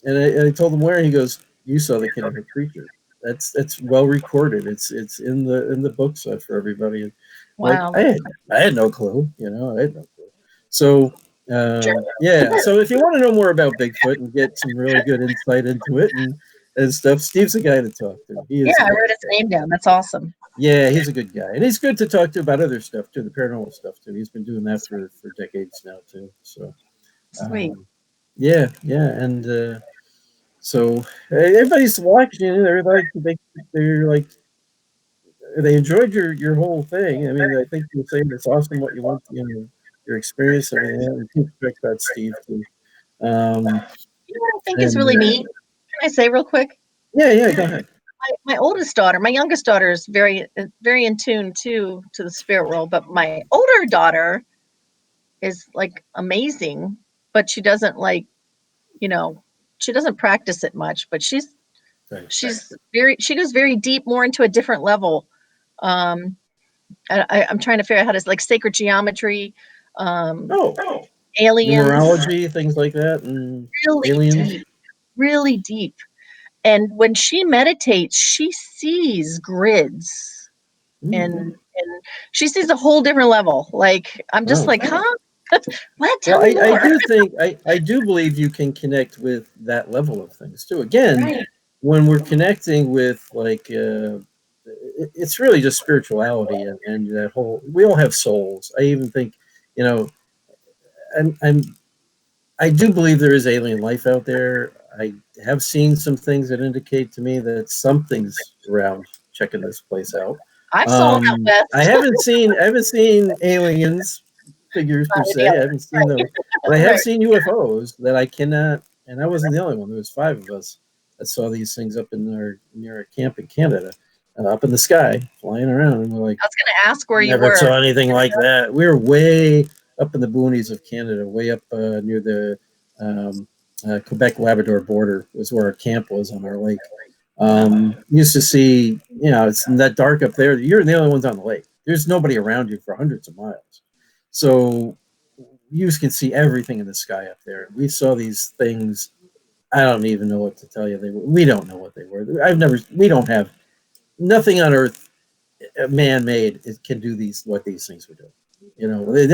A: and I told him where. He goes, you saw the Kinderhook creature. That's well recorded. It's in the books for everybody. And like
C: Wow.
A: I had no clue. I had no clue. So yeah. So if you want to know more about Bigfoot and get some really good insight into it and stuff, Steve's the guy to talk to. He is
C: Yeah, I wrote his name down. That's awesome.
A: Yeah, he's a good guy, and he's good to talk to about other stuff too, the paranormal stuff too. He's been doing that for decades now too. So
C: Sweet.
A: yeah, and so everybody's watching. They're like they enjoyed your whole thing. I mean, I think you're saying it's awesome what you want, your experience and everything. And keep respect about Steve too.
C: You know what I think is really neat? Can I say real quick?
A: Yeah, go ahead.
C: My oldest daughter, my youngest daughter is very in tune to the spirit world, but my older daughter is like amazing, but she doesn't she doesn't practice it much, but she goes very deep, more into a different level. I'm trying to figure out how to, like, sacred geometry, aliens,
A: numerology, things like that, and
C: really
A: aliens.
C: deep, really deep. And when she meditates, she sees grids, and she sees a whole different level. Like, I'm just like, huh? What? Tell me more.
A: I do think I do believe you can connect with that level of things too. Again, when we're connecting with like it's really just spirituality and that whole. We all have souls. I even think, I do believe there is alien life out there. I have seen some things that indicate to me that something's around checking this place out.
C: I saw that west.
A: I haven't seen aliens figures per se. I haven't seen those, but I have seen UFOs that I cannot. And I wasn't the only one. There was 5 of us that saw these things up near our camp in Canada, up in the sky, flying around. And we're like,
C: I was going to ask where you
A: never
C: were.
A: saw anything like that. We were way up in the boonies of Canada, way up near the Quebec-Labrador border was where our camp was on our lake. Used to see, it's in that dark up there. You're the only ones on the lake. There's nobody around you for hundreds of miles. So you can see everything in the sky up there. We saw these things. I don't even know what to tell you. We don't know what they were. We don't have nothing on Earth man-made. It can do what these things were doing. You know, we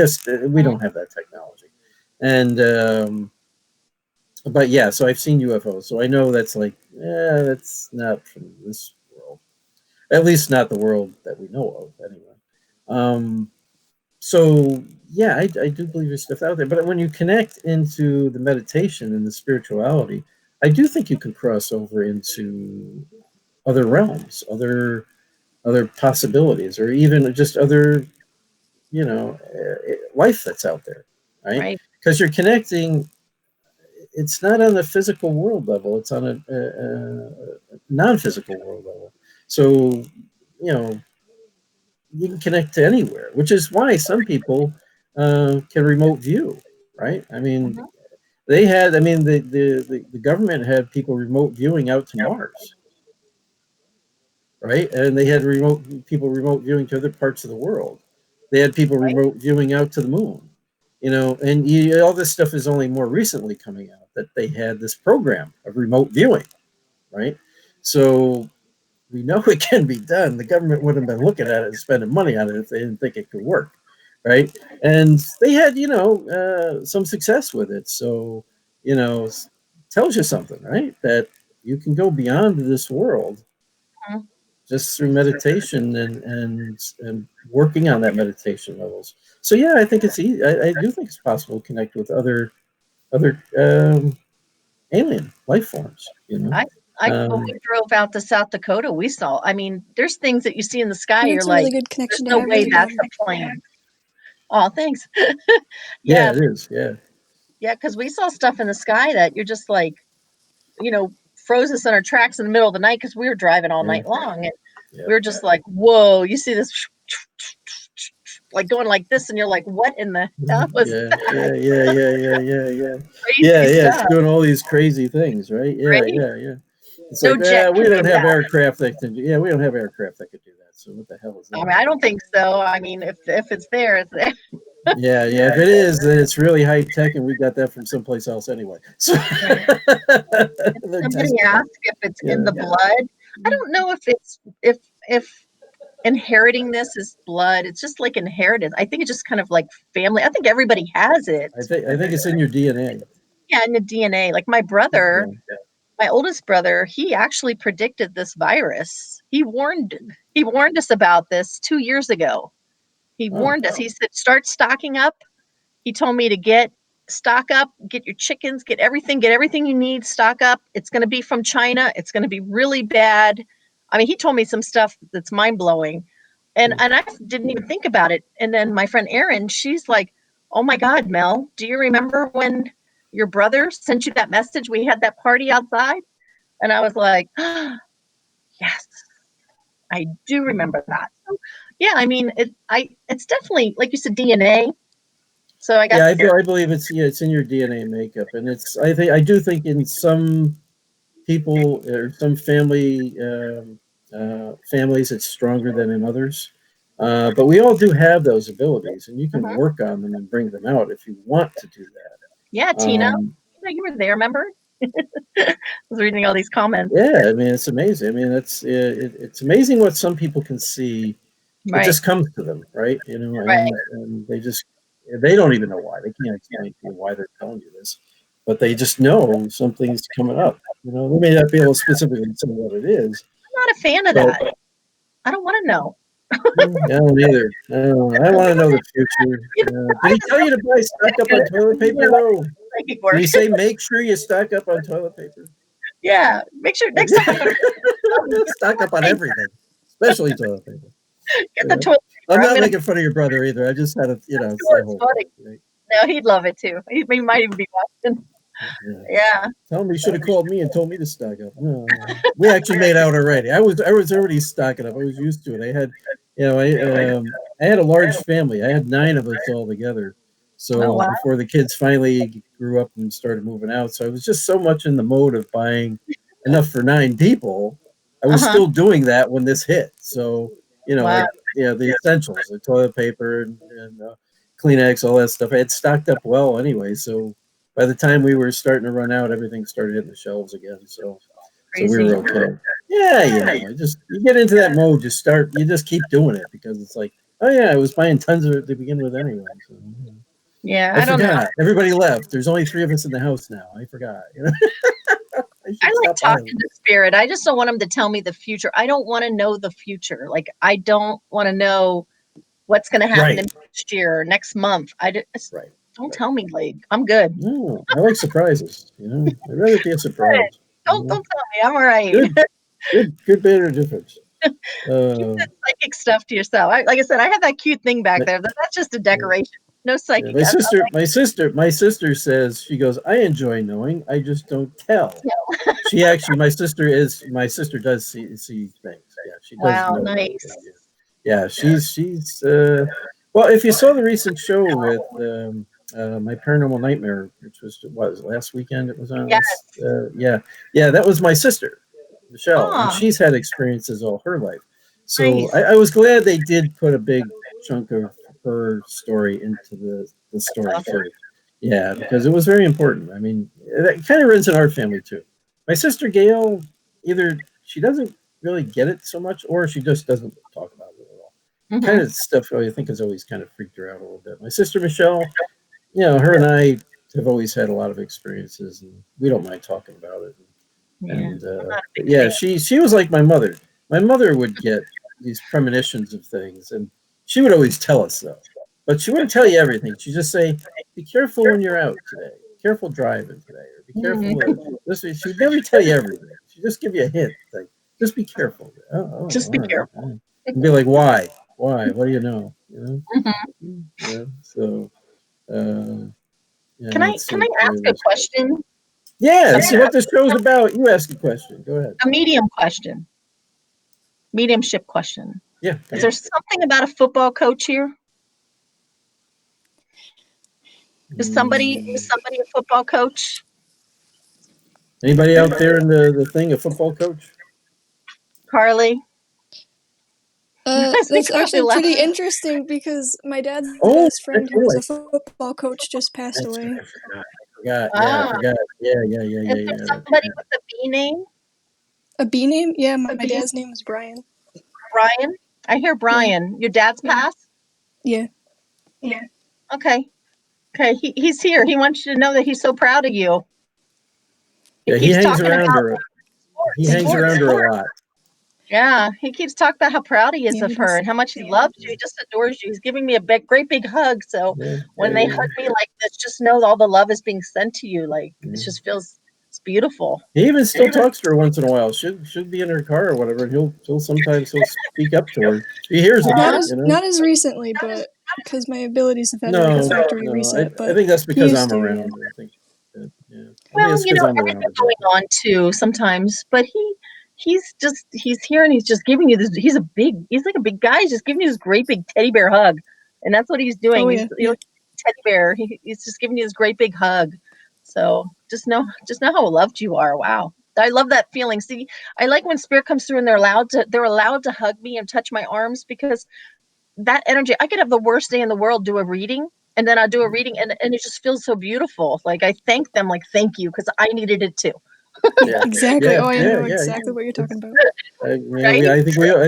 A: don't have that technology. And but yeah, so I've seen UFOs, so I know that's like, that's not from this world, at least not the world that we know of, anyway. So yeah, I do believe there's stuff out there, but when you connect into the meditation and the spirituality, I do think you can cross over into other realms, other possibilities, or even just other, life that's out there, right? Because you're connecting. It's not on a physical world level; it's on a non-physical world level. So, you can connect to anywhere, which is why some people can remote view, right? I mean, the government had people remote viewing out to Mars, right? And they had people remote viewing to other parts of the world. They had people remote viewing out to the moon, and all this stuff is only more recently coming out, that they had this program of remote viewing, right? So we know it can be done. The government wouldn't have been looking at it and spending money on it if they didn't think it could work, right? And they had, some success with it. So, tells you something, right? That you can go beyond this world just through meditation and working on that meditation levels. So yeah, I think it's easy. I do think it's possible to connect with other alien life forms.
C: When we drove out to South Dakota, we saw. I mean, there's things that you see in the sky.
B: It's
C: You're
B: a
C: like,
B: really good connection
C: there's
B: to
C: no
B: have
C: way
B: with
C: that's
B: God.
C: a plane. Oh, thanks.
A: Yeah, it is. Yeah.
C: Yeah, because we saw stuff in the sky that you're just like, froze us in our tracks in the middle of the night because we were driving all night long, and we were just like, whoa, you see this like going like this, and you're like, what in the hell was that?
A: Yeah, it's doing all these crazy things, right? Yeah. It's like, we don't have aircraft that can do. Yeah, we don't have aircraft that could do that. So what the hell is that?
C: I mean, I don't think so. I mean, if it's there, it's there.
A: Yeah. If it is, then it's really high tech, and we got that from someplace else anyway. So
C: somebody asked if it's in the blood. I don't know if inheriting this is blood. It's just like inherited. I think it's just kind of like family. I think everybody has it.
A: I think it's in your DNA.
C: Yeah, in the DNA. Like my brother, my oldest brother, he actually predicted this virus. He warned us about this 2 years ago. He warned us. He said, start stocking up. He told me to stock up, get your chickens, get everything you need, stock up. It's going to be from China. It's going to be really bad. I mean, he told me some stuff that's mind blowing, and I didn't even think about it. And then my friend Erin, she's like, oh my God, Mel, do you remember when your brother sent you that message? We had that party outside. And I was like, yes, I do remember that. So, yeah, I mean, it's definitely, like you said, DNA. So I guess
A: I believe it's in your DNA makeup, and I do think in some people or some families it's stronger than in others. But we all do have those abilities, and you can work on them and bring them out if you want to do that.
C: Yeah, Tina, you were there, remember? I was reading all these comments.
A: Yeah, I mean, it's amazing. I mean, it's amazing what some people can see. It just comes to them, right? And they don't even know why. They can't explain to you why they're telling you this, but they just know something's coming up. They may not be able to specifically say what it is.
C: I'm not a fan of that. I don't want to know.
A: I don't either. I want to know the future. Did he tell you to buy stock up on toilet paper, though? Did he say make sure you stock up on toilet paper?
C: Yeah, make sure next time.
A: Stock up on everything, especially toilet paper.
C: Get the toilet paper.
A: I'm not making fun of your brother either. I just had a,
C: it's funny. Right? No, he'd love it too. He might even be watching. Yeah.
A: Tell him he should have called me and told me to stock up. No, we actually made out already. I was already stocking up. I was used to it. I had, I had a large family. I had 9 of us all together. So before the kids finally grew up and started moving out, so I was just so much in the mode of buying enough for 9 people. I was still doing that when this hit. So the essentials, the toilet paper and Kleenex, all that stuff. I had stocked up well anyway, so by the time we were starting to run out, everything started hitting the shelves again. So we were okay. Yeah, you get into that mode. You just keep doing it because it's like, oh yeah, I was buying tons of it to begin with anyway. So,
C: Yeah,
A: I
C: don't know.
A: forgot. Everybody left. There's only 3 of us in the house now. I forgot.
C: I like talking to spirit. I just don't want them to tell me the future. I don't want to know the future. Like, I don't want to know what's going to happen next year or next month. Don't tell me. Like, I'm good.
A: No, I like surprises. I'd rather be a surprise.
C: Don't tell me. I'm all right.
A: Good, bad, or difference.
C: Keep that psychic stuff to yourself. Like I said, I have that cute thing back there. That's just a decoration. No psychic.
A: My sister says, she goes, I enjoy knowing, I just don't tell. No. My sister does see things. Yeah, she does.
C: Wow, nice.
A: Yeah, she's well, if you saw the recent show with my Paranormal Nightmare, which was last weekend it was on.
C: Yes.
A: Yeah, that was my sister, Michelle, and she's had experiences all her life. So
C: nice.
A: I was glad they did put a big chunk of her story into the story too. Yeah, because it was very important. I mean, that kind of runs in our family too. My sister Gail, either she doesn't really get it so much, or she just doesn't talk about it at all. Mm-hmm. Kind of stuff I think has always kind of freaked her out a little bit. My sister Michelle, her and I have always had a lot of experiences, and we don't mind talking about it. She was like my mother. My mother would get these premonitions of things, and she would always tell us though, but she wouldn't tell you everything. She'd just say, "Be careful when you're out today. Be careful driving today, or be careful." She'd never tell you everything. She'd just give you a hint, like, "Just be careful."
C: Just be careful.
A: And be like, "Why? Why? What do you know?" Yeah. So,
C: can I ask a question?
A: Yeah. See what this show's about. You ask a question. Go ahead.
C: A medium question. Mediumship question.
A: Yeah.
C: Is there something about a football coach here? Is somebody a football coach?
A: Anybody out there in the thing, a football coach?
C: Carly?
B: That's actually pretty interesting because my dad's best friend who was a football coach just passed away.
A: I forgot. Yeah.
C: Is there somebody with a B name?
B: A B name? Yeah, my dad's name is Brian.
C: Brian? I hear Brian. Yeah. Your dad's passed?
B: Yeah.
C: Okay. He's here. He wants you to know that he's so proud of you.
A: He hangs around her. He hangs around her a lot.
C: Yeah, he keeps talking about how proud he is of her and how much he loves you. He just adores you. He's giving me a great big hug. So when they hug me like this, just know all the love is being sent to you. Like it just feels, it's beautiful.
A: He even still talks to her once in a while. Should be in her car or whatever. And he'll sometimes speak up to her. She hears him.
B: Not as recently, but because my abilities have had a factory reset. But
A: I think that's because I'm around. I think.
C: Well, everything's going on too sometimes, but he's here and he's just giving you this. He's like a big guy. He's just giving you this great big teddy bear hug, and that's what he's doing. Teddy bear. He's just giving you this great big hug. So just know how loved you are. Wow, I love that feeling. See, I like when spirit comes through and they're allowed to hug me and touch my arms, because that energy. I could have the worst day in the world, do a reading. And then I'll do a reading, and it just feels so beautiful. Like I thank them, like thank you, because I needed it too.
B: Exactly. I know exactly what you're talking about.
A: I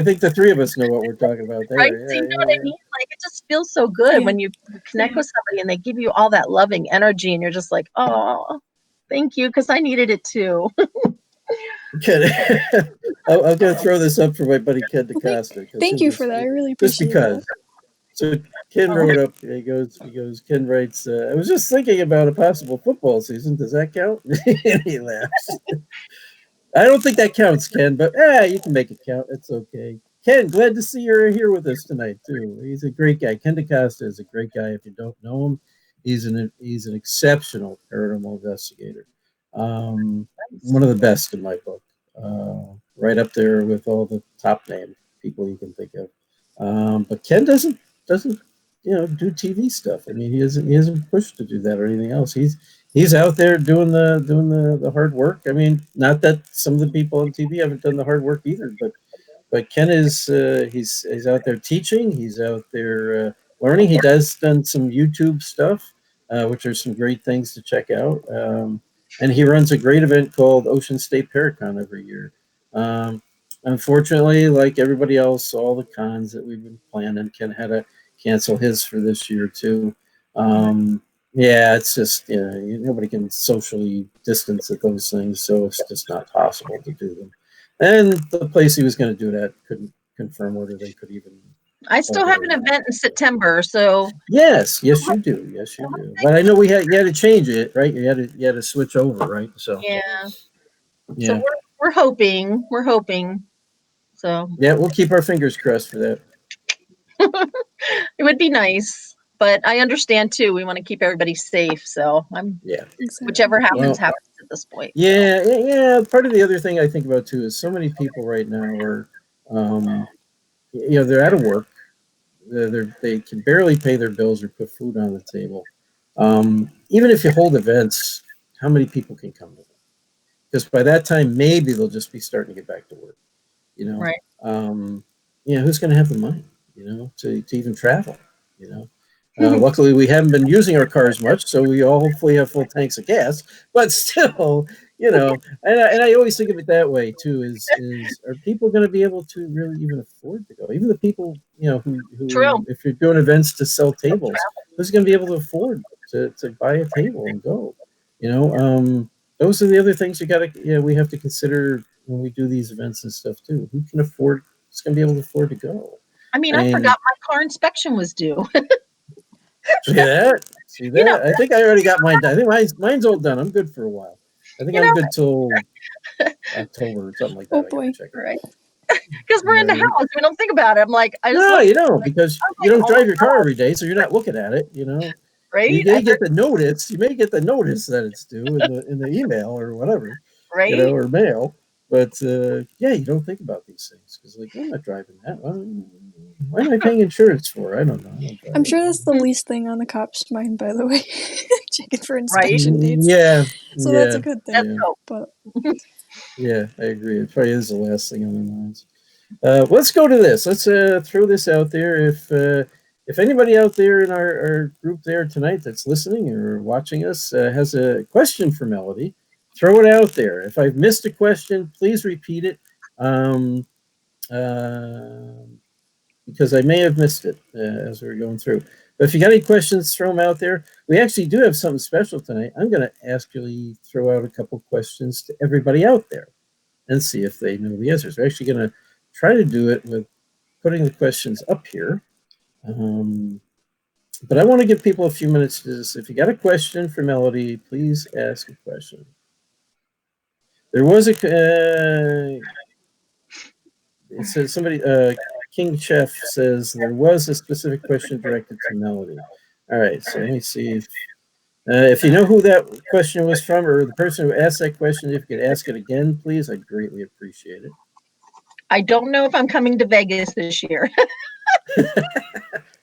A: think the 3 of us know what we're talking about there.
C: Right? So you know what I mean? Like it just feels so good when you connect with somebody and they give you all that loving energy, and you're just like, oh, thank you, because I needed it too.
A: I'm going to throw this up for my buddy Ken DeCosta.
B: Thank you for that. I really appreciate it.
A: So Ken wrote up, he goes, Ken writes, I was just thinking about a possible football season. Does that count? And he laughs. I don't think that counts, Ken, but you can make it count. It's okay. Ken, glad to see you're here with us tonight, too. He's a great guy. Ken DeCosta is a great guy. If you don't know him, he's an exceptional paranormal investigator. One of the best in my book. Right up there with all the top name people you can think of. But Ken doesn't do TV stuff. I mean, he isn't pushed to do that or anything else. He's out there doing the hard work. I mean, not that some of the people on TV haven't done the hard work either, but Ken is he's out there teaching. He's out there learning. He does done some YouTube stuff, which are some great things to check out. And he runs a great event called Ocean State Paracon every year. Unfortunately, like everybody else, all the cons that we've been planning, Ken had to cancel his for this year too. Yeah, it's just nobody can socially distance at those things, so it's just not possible to do them. And the place he was going to do that couldn't confirm whether they could even.
C: I still have an event in September, so
A: yes, you do. Yes, you do. But I know you had to change it, right? You had to switch over, right? So
C: yeah.
A: Yeah.
C: So we're hoping. We're hoping. So
A: yeah, we'll keep our fingers crossed for that.
C: it would be nice, but I understand too. We want to keep everybody safe. So
B: Exactly.
C: whichever happens at this point.
A: Yeah. Part of the other thing I think about too is so many people right now are, they're out of work. They can barely pay their bills or put food on the table. Even if you hold events, how many people can come to them? Because by that time, maybe they'll just be starting to get back to work.
C: Right.
A: Who's going to have the money, to even travel, luckily we haven't been using our cars much, so we all hopefully have full tanks of gas, but still, and I always think of it that way too, is are people going to be able to really even afford to go? Even the people, who
C: True.
A: if you're doing events to sell tables, who's going to be able to afford to buy a table and go? Those are the other things we have to consider when we do these events and stuff too. Who can afford? Is going to be able to afford to go?
C: I mean, I forgot my car inspection was due.
A: See that? I think I already got mine done. I think mine's all done. I'm good for a while. I think I'm good till October or something like that.
B: Oh boy.
A: Check it.
C: Right. Because we're in the house. We don't think about it. I'm like,
A: you don't, because you don't drive your car every day, so you're not looking at it,
C: Right?
A: You may get the notice. You may get the notice that it's due in the email or whatever,
C: right?
A: Or mail. But you don't think about these things because, I'm not driving that. Why am I paying insurance for? I don't know.
B: I'm sure that's the least thing on the cop's mind, by the way. Checking for inspection dates.
A: Yeah.
B: So that's a good thing.
C: Let's go.
B: But
A: yeah, I agree. It probably is the last thing on their minds. Let's go to this. Let's throw this out there. If anybody out there in our group there tonight that's listening or watching us has a question for Melody, throw it out there. If I've missed a question, please repeat it, because I may have missed it as we were going through. But if you got any questions, throw them out there. We actually do have something special tonight. I'm going to actually throw out a couple questions to everybody out there and see if they know the answers. We're actually going to try to do it with putting the questions up here. But I want to give people a few minutes to this. If you got a question for Melody, please ask a question. There was it says somebody, King Chef says there was a specific question directed to Melody. All right, so let me see if you know who that question was from, or the person who asked that question, if you could ask it again, please, I'd greatly appreciate it.
C: I don't know if I'm coming to Vegas this year.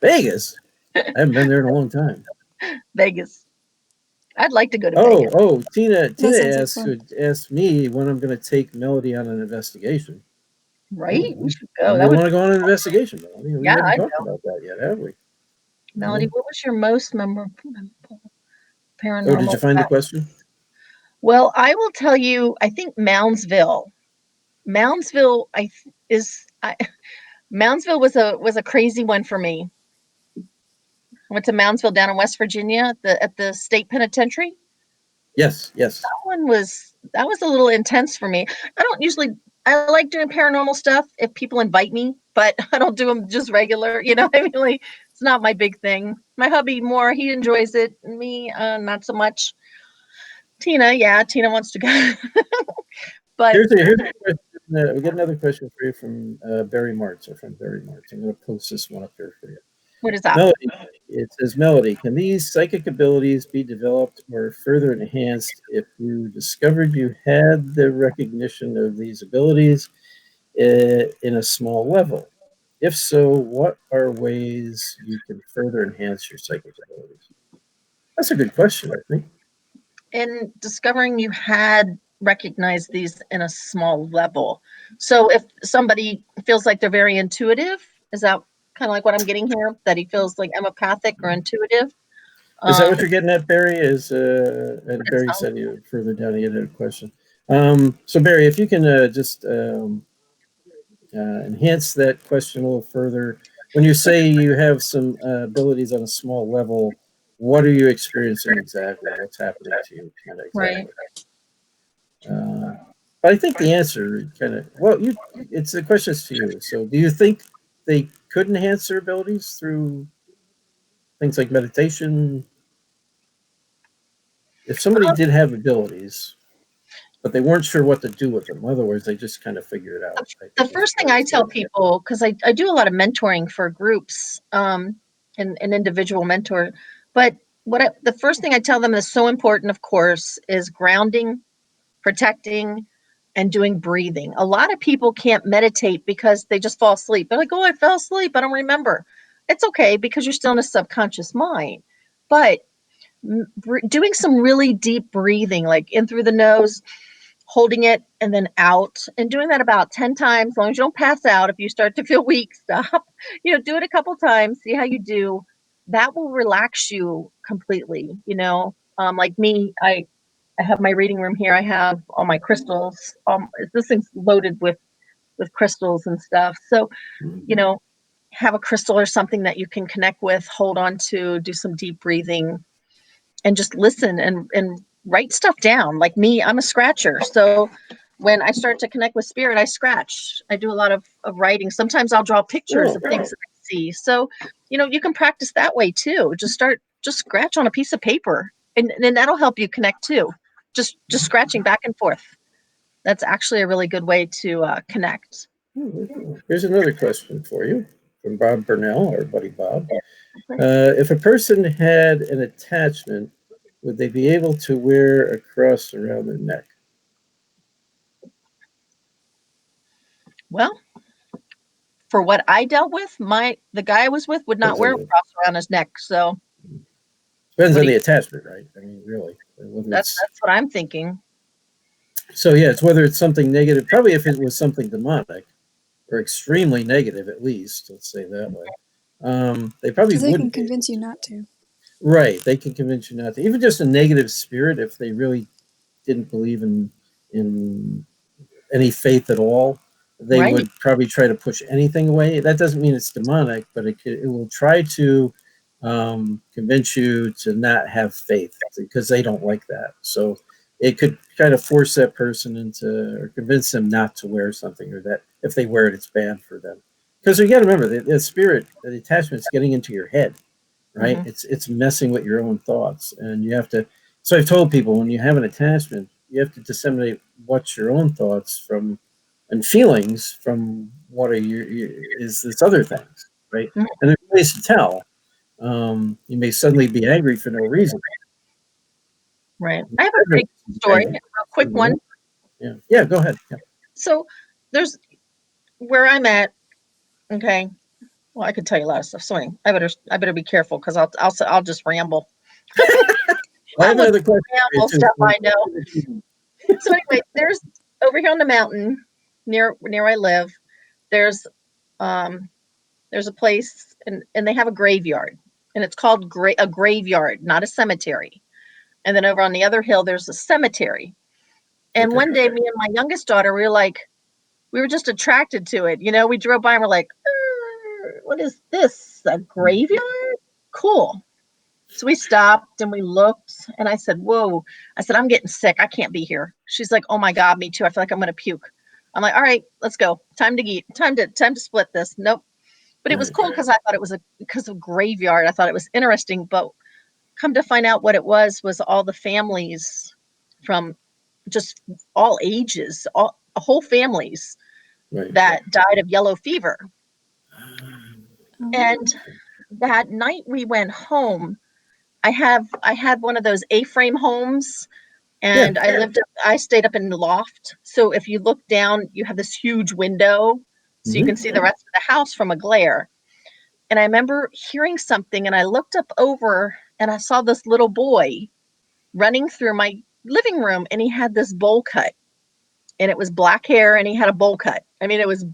A: Vegas? I haven't been there in a long time.
C: Vegas. I'd like to go to Vegas.
A: Oh, Tina
B: asked
A: me when I'm going to take Melody on an investigation.
C: Right? We should go.
A: We want to go on an investigation, Melody. We haven't talked about that yet, have we?
C: Melody, what was your most memorable paranormal?
A: Oh, did you find the question?
C: Well, I will tell you, I think Moundsville Moundsville was a crazy one for me. I went to Moundsville down in West Virginia at the state penitentiary.
A: Yes.
C: That was a little intense for me. I like doing paranormal stuff if people invite me, but I don't do them just regular. I mean, like, it's not my big thing. My hubby more, he enjoys it. Me, not so much. Tina wants to go. But
A: here's a question. We got another question for you from Barry Martz, our friend Barry Martz. I'm going to post this one up there for you.
C: What is that?
A: Melody, it says, Melody, can these psychic abilities be developed or further enhanced if you discovered you had the recognition of these abilities in a small level? If so, what are ways you can further enhance your psychic abilities? That's a good question, I think.
C: In discovering you had recognized these in a small level. So if somebody feels like they're very intuitive, is that kind of like what I'm getting here, that he feels like empathic or intuitive.
A: Is that what you're getting at, Barry? And Barry
C: sounds-
A: said you further down he had a question. So Barry, if you can just enhance that question a little further. When you say you have some abilities on a small level, what are you experiencing exactly? What's happening to you kind of exactly?
C: Right.
A: But I think the answer kind of, it's the question is to you. So do you think they could enhance their abilities through things like meditation? If somebody did have abilities, but they weren't sure what to do with them, in other words, they just kind of figure it out.
C: The first thing I tell people, because I do a lot of mentoring for groups, and individual mentor, but the first thing I tell them is so important, of course, is grounding, protecting, and doing breathing. A lot of people can't meditate because they just fall asleep. They're like, oh, I fell asleep, I don't remember. It's okay, because you're still in a subconscious mind. But doing some really deep breathing, like in through the nose, holding it and then out, and doing that about 10 times, as long as you don't pass out. If you start to feel weak, stop. Do it a couple times, see how you do. That will relax you completely. Like me, I have my reading room here. I have all my crystals. This thing's loaded with crystals and stuff. So, have a crystal or something that you can connect with, hold on to, do some deep breathing, and just listen and write stuff down. Like me, I'm a scratcher. So when I start to connect with spirit, I scratch. I do a lot of writing. Sometimes I'll draw pictures of things that I see. So, you can practice that way too. Just scratch on a piece of paper, and that'll help you connect too. Just scratching back and forth. That's actually a really good way to connect.
A: Here's another question for you from Bob Burnell, our buddy Bob. If a person had an attachment, would they be able to wear a cross around their neck?
C: Well, for what I dealt with, the guy I was with would not wear a cross around his neck. So
A: depends on the attachment, right? I mean, really.
C: That's what I'm thinking.
A: So yeah, it's whether it's something negative. Probably if it was something demonic or extremely negative, at least, let's say that way. They probably
B: Because they
A: wouldn't
B: can convince you not to.
A: Right, they can convince you not to. Even just a negative spirit, if they really didn't believe in any faith at all, they would probably try to push anything away. That doesn't mean it's demonic, but it will try to convince you to not have faith because they don't like that. So it could kind of force that person or convince them not to wear something, or that if they wear it, it's bad for them. Because you got to remember, the spirit, the attachment is getting into your head, right? Mm-hmm. It's messing with your own thoughts, and you have to. So I've told people, when you have an attachment, you have to disseminate what's your own thoughts and feelings from what are is this other things, right? Mm-hmm. And there's ways to tell. You may suddenly be angry for no reason.
C: Right. I have a pretty good story, a real quick one.
A: Yeah, go ahead. Yeah.
C: So there's where I'm at. Okay. Well, I could tell you a lot of stuff. So anyway, I better be careful, because I'll just ramble.
A: I know the
C: ramble stuff I know. So anyway, there's over here on the mountain near I live. There's a place, and they have a graveyard, and it's called a graveyard, not a cemetery. And then over on the other hill, there's a cemetery. And one day, me and my youngest daughter, we were just attracted to it. We drove by and we're like, what is this? A graveyard? Cool. So we stopped and we looked, and I said, whoa. I said, I'm getting sick. I can't be here. She's like, oh my God, me too. I feel like I'm going to puke. I'm like, all right, let's go. Time to eat. Time to split this. Nope. But it was cool because I thought it was because of graveyard. I thought it was interesting, but come to find out what it was all the families from just all ages, whole families that died of yellow fever. And that night we went home. I had one of those A-frame homes, and I stayed up in the loft. So if you look down, you have this huge window, so you can see the rest of the house from a glare. And I remember hearing something, and I looked up over, and I saw this little boy running through my living room, and he had this bowl cut, and it was black hair, and he had a bowl cut. I mean, it was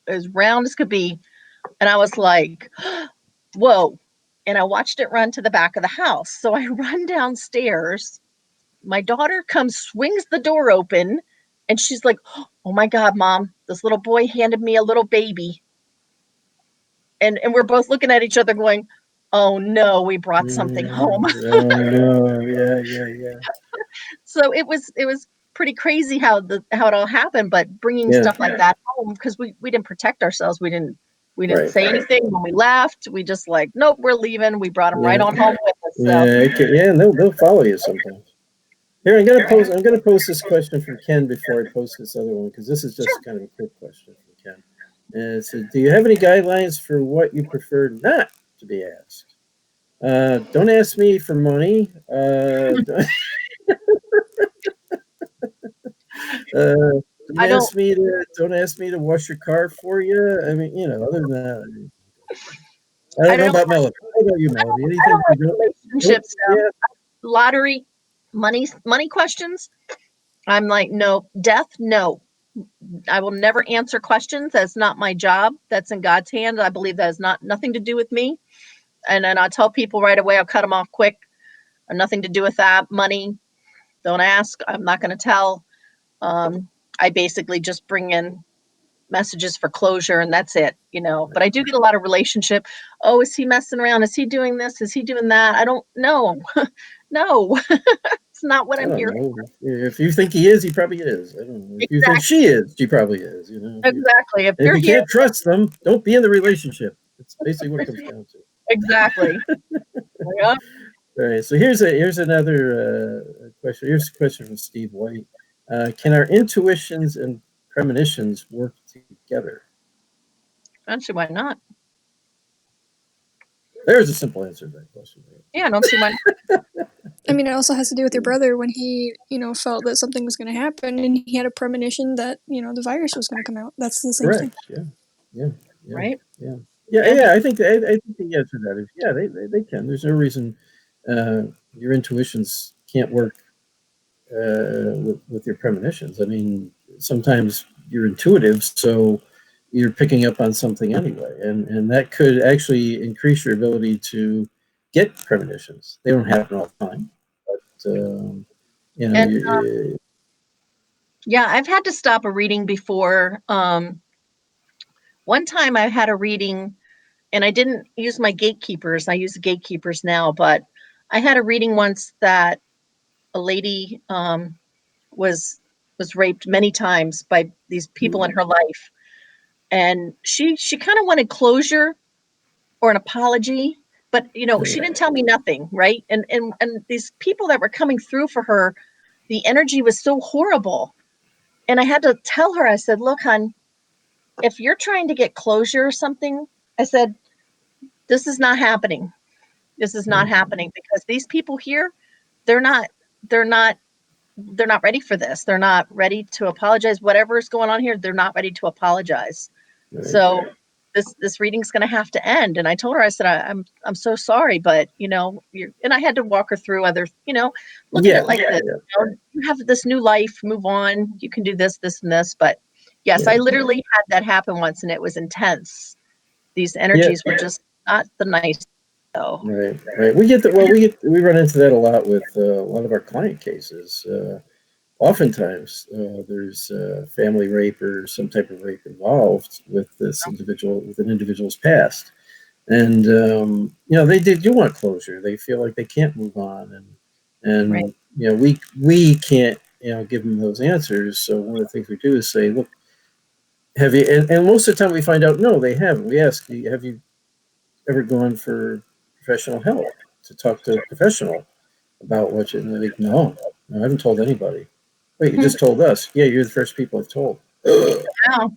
C: as round as could be. And I was like, whoa. And I watched it run to the back of the house. So I run downstairs. My daughter comes, swings the door open, and she's like, oh my God, Mom, this little boy handed me a little baby. And we're both looking at each other going, oh no, we brought something home.
A: Oh no, yeah.
C: So it was pretty crazy how it all happened, but bringing stuff like that home, because we didn't protect ourselves. We didn't say anything when we left. We just like, nope, we're leaving. We brought them right on home with us. So.
A: Yeah, and they'll follow you sometimes. Here, I'm gonna post this question from Ken before I post this other one, because this is just kind of a quick question from Ken. And it says, do you have any guidelines for what you prefer not to be asked? Don't ask me for money. Don't ask me to wash your car for you. I mean, other than that, I don't know about Melody. How about you, Melody? Anything
C: like relationships, lottery, money questions. I'm like, no. Death, no. I will never answer questions. That's not my job. That's in God's hand. I believe that has nothing to do with me. And then I'll tell people right away, I'll cut them off quick. Nothing to do with that. Money, don't ask. I'm not going to tell. I basically just bring in messages for closure, and that's it, But I do get a lot of relationship. Oh, is he messing around? Is he doing this? Is he doing that? I don't know. No, it's not what I'm here for.
A: If you think he is, he probably is. I don't know. If you think she is, she probably is.
C: Exactly.
A: If you can't trust them, don't be in the relationship. It's basically what it comes down to.
C: Exactly. Yeah.
A: All right. So here's another question. Here's a question from Steve White. Can our intuitions and premonitions work together?
C: Actually, why not?
A: There's a simple answer to that question. Right?
C: Yeah, I don't see why not.
B: I mean, it also has to do with your brother when he, felt that something was going to happen, and he had a premonition that, the virus was going to come out. That's the same thing.
A: Yeah.
C: Right?
A: Yeah. I think the answer to that is they can. There's no reason your intuitions can't work with your premonitions. I mean, sometimes you're intuitive, so you're picking up on something anyway, and that could actually increase your ability to get premonitions. They don't happen all the time, but
C: yeah, I've had to stop a reading before. One time I had a reading, and I didn't use my gatekeepers. I use the gatekeepers now, but I had a reading once that a lady was raped many times by these people in her life, and she kind of wanted closure or an apology, but she didn't tell me nothing, right? And these people that were coming through for her, the energy was so horrible, and I had to tell her. I said, "Look, hon, if you're trying to get closure or something," I said, "this is not happening. This is not happening, because these people here, they're not ready for this. They're not ready to apologize. Whatever is going on here, they're not ready to apologize. Right. So this reading's going to have to end." And I told her, I said, I'm so sorry, but and I had to walk her through other, look at it like this. You have this new life, move on. You can do this, this, and this. But yes, I literally had that happen once, and it was intense. These energies were just not the nice. So.
A: Right. We run into that a lot with a lot of our client cases. Oftentimes, there's family rape or some type of rape involved with this individual, with an individual's past, and they do want closure. They feel like they can't move on, and we can't give them those answers. So one of the things we do is say, look, have you? And most of the time we find out no, they haven't. We ask, have you ever gone for professional help to talk to a professional about what you're like? No, I haven't told anybody. Wait, you just told us. Yeah, you're the first people I've told.
C: Wow.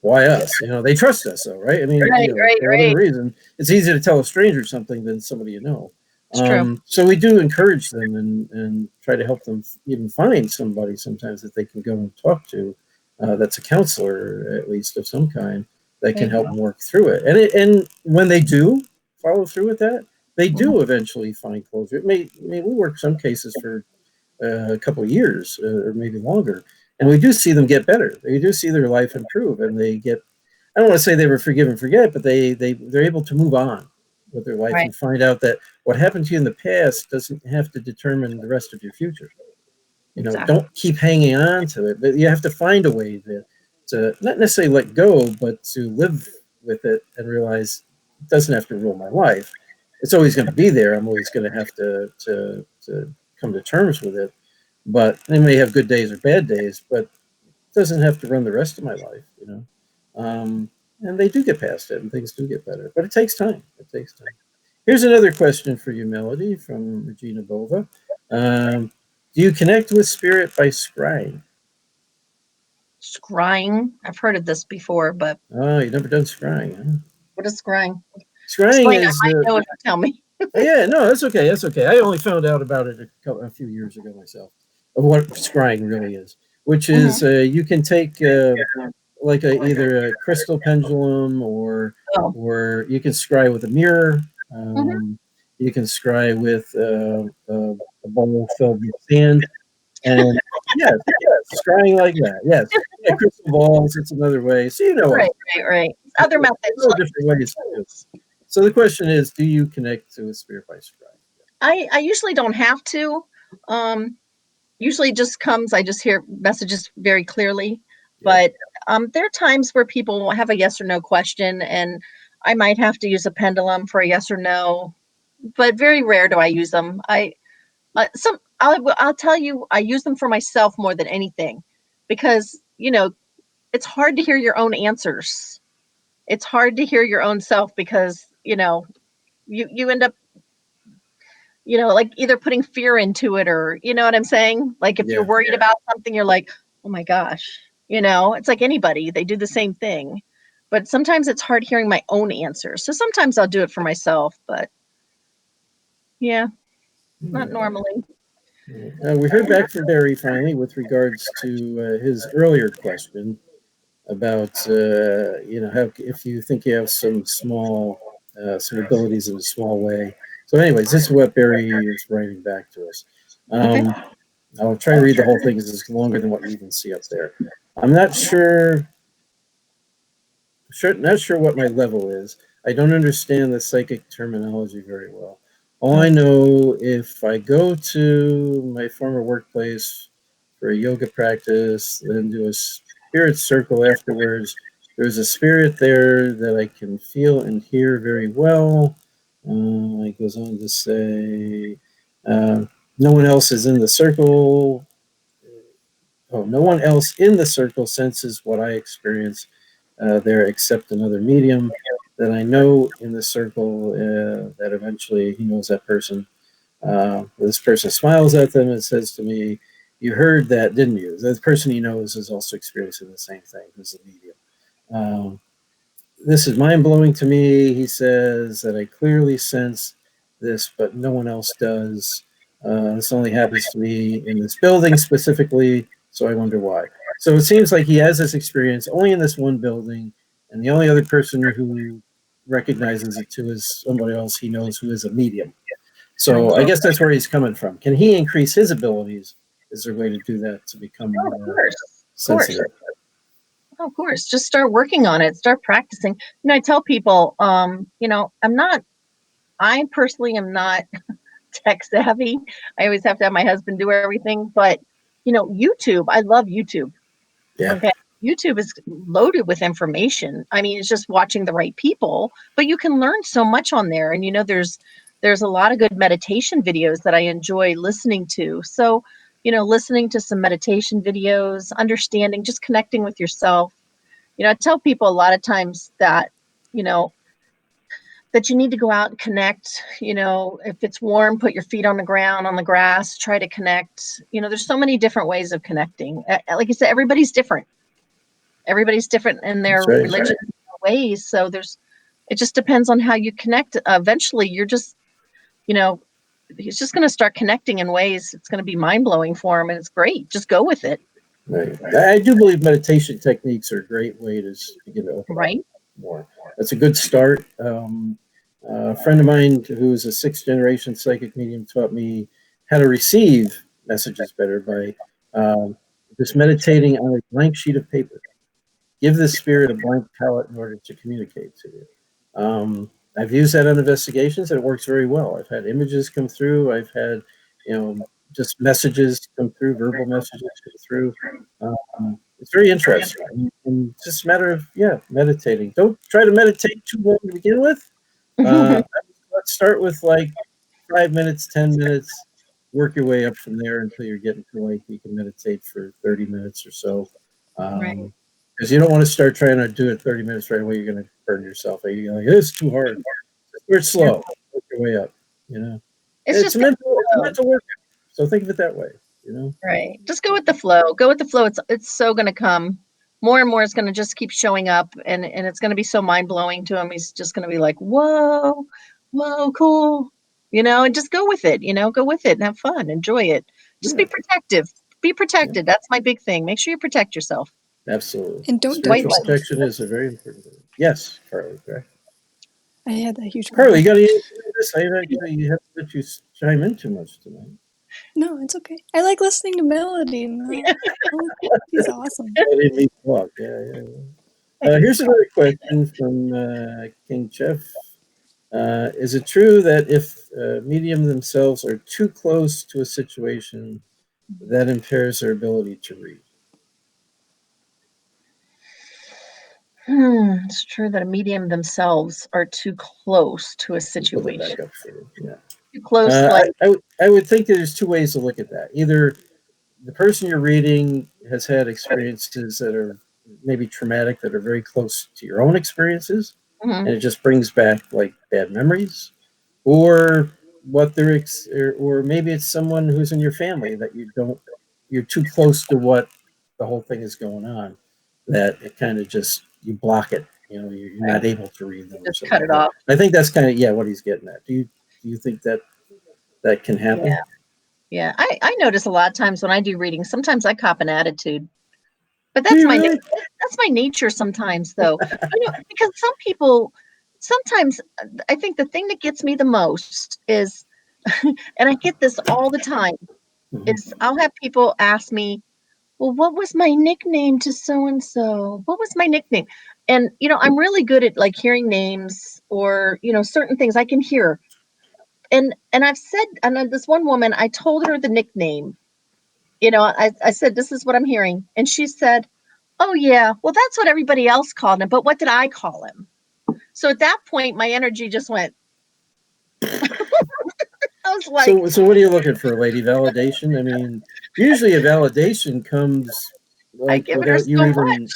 A: Why us? They trust us, though, right? I mean, for whatever reason, it's easier to tell a stranger something than somebody you know.
C: It's true.
A: So we do encourage them and try to help them even find somebody sometimes that they can go and talk to. That's a counselor, at least of some kind, that can help them work through it. And when they do follow through with that, they do eventually find closure. We work some cases for a couple of years or maybe longer, and we do see them get better. We do see their life improve, and they get. I don't want to say they were forgive and forget, but they're able to move on with their life
C: Right.
A: and find out that what happened to you in the past doesn't have to determine the rest of your future. You know,
C: Exactly.
A: don't keep hanging on to it, but you have to find a way to not necessarily let go, but to live with it and realize it doesn't have to rule my life. It's always going to be there. I'm always going to have to come to terms with it. But I may have good days or bad days, but it doesn't have to run the rest of my life, you know. And they do get past it, and things do get better. But it takes time. It takes time. Here's another question for you, Melody, from Regina Bova. Do you connect with spirit by scrying?
C: Scrying. I've heard of this before, but
A: Oh, you've never done scrying, huh?
C: what is scrying?
A: Scrying
C: Explain. I
A: is
C: might know if you tell me.
A: yeah, no, that's okay. That's okay. I only found out about it a few years ago myself of what scrying really is, which is you can take like either a crystal pendulum
C: Oh.
A: or you can scry with a mirror.
C: Mhm.
A: You can scry with a bowl filled with sand. And yes, scrying like that. Yes, yeah, crystal balls. It's another way. So you know what?
C: Right. Other methods.
A: There are different ways to do it. So the question is, do you connect to a spirit by scrying?
C: I usually don't have to. Usually it just comes, I just hear messages very clearly.
A: Yep.
C: But there are times where people have a yes or no question, and I might have to use a pendulum for a yes or no. But very rare do I use them. I'll tell you, I use them for myself more than anything, because it's hard to hear your own answers. It's hard to hear your own self because you end up like either putting fear into it, or you know what I'm saying? Like if you're
A: Yeah.
C: worried about something, you're like, oh my gosh, it's like anybody, they do the same thing. But sometimes it's hard hearing my own answers. So sometimes I'll do it for myself, but yeah, not normally.
A: We heard back from Barry finally with regards to his earlier question about how if you think you have some abilities in a small way. So, anyways, this is what Barry is writing back to us.
C: Okay.
A: I'll try to read the whole thing because it's longer than what you even see up there. I'm not not sure what my level is. I don't understand the psychic terminology very well. All I know, if I go to my former workplace for a yoga practice, then do a spirit circle afterwards, there's a spirit there that I can feel and hear very well. It goes on to say, no one else is in the circle. Oh, no one else in the circle senses what I experience there except another medium that I know in the circle that eventually he knows that person. This person smiles at them and says to me, "You heard that, didn't you?" The person he knows is also experiencing the same thing, who's the medium. This is mind-blowing to me. He says that I clearly sense this, but no one else does. This only happens to me in this building specifically, so I wonder why. So it seems like he has this experience only in this one building, and the only other person who recognizes it too is somebody else he knows who is a medium. So I guess that's where he's coming from. Can he increase his abilities? Is there a way to do that to become more sensitive?
C: Of course, just start working on it, start practicing. I tell people, I personally am not tech savvy. I always have to have my husband do everything, but YouTube, I love YouTube.
A: Yeah.
C: Okay. YouTube is loaded with information. I mean, it's just watching the right people, but you can learn so much on there. And there's a lot of good meditation videos that I enjoy listening to. So, listening to some meditation videos, understanding, just connecting with yourself. I tell people a lot of times that, that you need to go out and connect. If it's warm, put your feet on the ground, on the grass, try to connect. There's so many different ways of connecting. Like I said, everybody's different in their religion ways. So it just depends on how you connect. Eventually you're just, he's just going to start connecting in ways. It's going to be mind blowing for him. And it's great. Just go with it.
A: Right. I do believe meditation techniques are a great way to begin to open up more. That's a good start. A friend of mine who's a sixth generation psychic medium taught me how to receive messages better by just meditating on a blank sheet of paper. give the spirit a blank palette in order to communicate to you. I've used that on investigations, and it works very well. I've had images come through. I've had, just messages come through, verbal messages come through. It's very interesting. And it's just a matter of, meditating. Don't try to meditate too long to begin with. Let's start with like 5 minutes, 10 minutes, work your way up from there until you're getting to like you can meditate for 30 minutes or so.
C: Right.
A: Because you don't want to start trying to do it 30 minutes right away. You're going to burn yourself. You're like, this is too hard. We're slow. Work your way up.
C: It's just
A: a mental workout. So think of it that way.
C: Right. Just go with the flow. Go with the flow. It's so going to come. More and more is going to just keep showing up, and it's going to be so mind blowing to him. He's just going to be like, whoa, cool. And just go with it. Go with it and have fun. Enjoy it. Just be protective. Be protected. That's my big thing. Make sure you protect yourself.
A: Absolutely.
B: And don't
A: Spiritual protection is a very important thing. Yes, Carly. Correct.
B: I had that huge.
A: Carly, you got to this. You have to let you chime in too much tonight.
B: No, it's okay. I like listening to Melody. He's awesome.
A: I didn't mean to talk. Yeah. Here's another question from King Jeff. Is it true that if medium themselves are too close to a situation, that impairs their ability to read?
C: It's true that a medium themselves are too close to a situation. Too close.
A: I would think that there's two ways to look at that. Either the person you're reading has had experiences that are maybe traumatic, that are very close to your own experiences, and it just brings back like bad memories, or or maybe it's someone who's in your family that you're too close to what the whole thing is going on, that it kind of just, you block it. You're not able to read them.
C: Just cut it off.
A: I think that's kind of what he's getting at. Do you think that can happen?
C: Yeah. I notice a lot of times when I do readings, sometimes I cop an attitude, but that's my nature sometimes, though. Because some people, sometimes I think the thing that gets me the most is, and I get this all the time, is I'll have people ask me, well, what was my nickname to so-and-so? What was my nickname? And, I'm really good at like hearing names or, certain things I can hear. And I've said, and this one woman, I told her the nickname, I said, this is what I'm hearing. And she said, oh yeah, well, that's what everybody else called him. But what did I call him? So at that point, my energy just went. I was like,
A: so what are you looking for, lady? Validation? I mean, usually a validation comes like without you even. Much.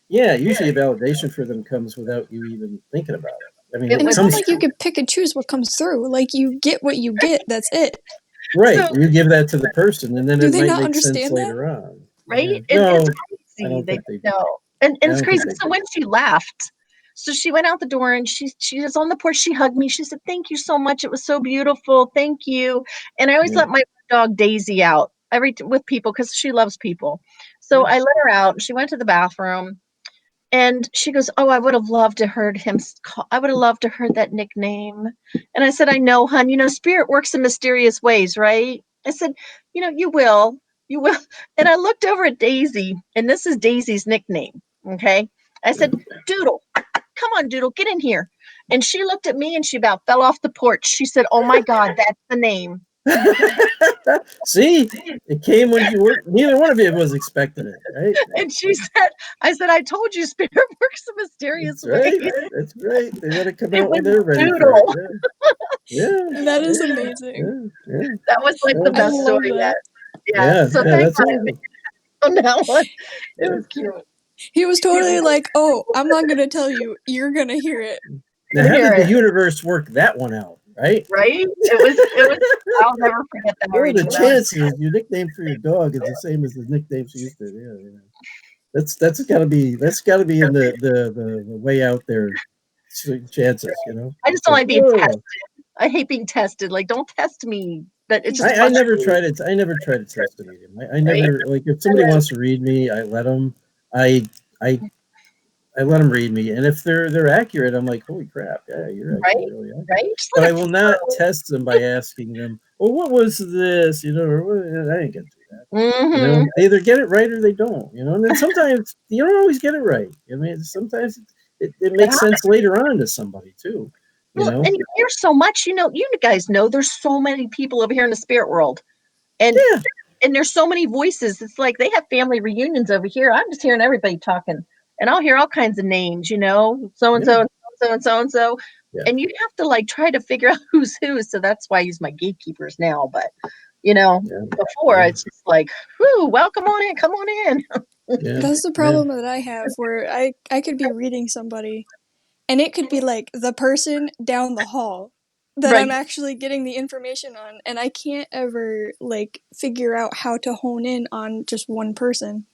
A: Yeah, usually a validation for them comes without you even thinking about it. I mean,
B: it's not like you can pick and choose what comes through. Like you get what you get. That's it.
A: Right. So, you give that to the person, and then it might make sense later on.
C: Right?
A: Yeah. No,
C: it's crazy. I don't think they know. And it's crazy. So when she left, so she went out the door and she was on the porch. She hugged me. She said, thank you so much. It was so beautiful. Thank you. And I always let my dog Daisy out with people because she loves people. So I let her out. She went to the bathroom and she goes, oh, I would have loved to heard him. I would have loved to heard that nickname. And I said, I know, hon, spirit works in mysterious ways, right? I said, you will. And I looked over at Daisy, and this is Daisy's nickname. Okay. I said, Doodle, come on, Doodle, get in here. And she looked at me and she about fell off the porch. She said, oh my God, that's the name.
A: See, it came when you weren't, neither one of you was expecting it, right?
C: And she said, I told you spirit works in mysterious ways.
A: That's right. They let it come out when they're ready for it. Yeah.
B: That is amazing.
A: Yeah.
C: That was like the best story yet. Yeah. So thanks on that one. It was cute.
B: He was totally like, oh, I'm not going to tell you. You're going to hear it.
A: Now, how did the universe work that one out? Right?
C: It was. I'll never forget that.
A: What are the chances your nickname for your dog is the same as the nickname she used to? Yeah. That's gotta be in the way out there chances,
C: I just don't like being tested. I hate being tested. Like, don't test me. But it's just
A: I never tried to test a medium. I never like if somebody wants to read me, I let them. I let them read me, and if they're accurate, I'm like, holy crap, yeah, you're actually really accurate.
C: Right?
A: But I will not test them by asking them, well, what was this? Or what? I ain't gonna do that. You know,
C: Mm-hmm.
A: they either get it right or they don't. You know, and then sometimes you don't always get it right. I mean, sometimes it makes sense later on to somebody too. You
C: Well,
A: know,
C: and you hear so much, you guys know there's so many people over here in the spirit world. And
A: yeah,
C: there's so many voices. It's like they have family reunions over here. I'm just hearing everybody talking. And I'll hear all kinds of names, so and so and so and so and so.
A: yeah,
C: And you have to like try to figure out who's who. So that's why I use my gatekeepers now. But before it's just like, whoo, welcome on in, come on in.
A: yeah,
B: That's the
A: yeah,
B: problem that I have, where I could be reading somebody, and it could be like the person down the hall that I'm
C: Right.
B: actually getting the information on, and I can't ever like figure out how to hone in on just one person.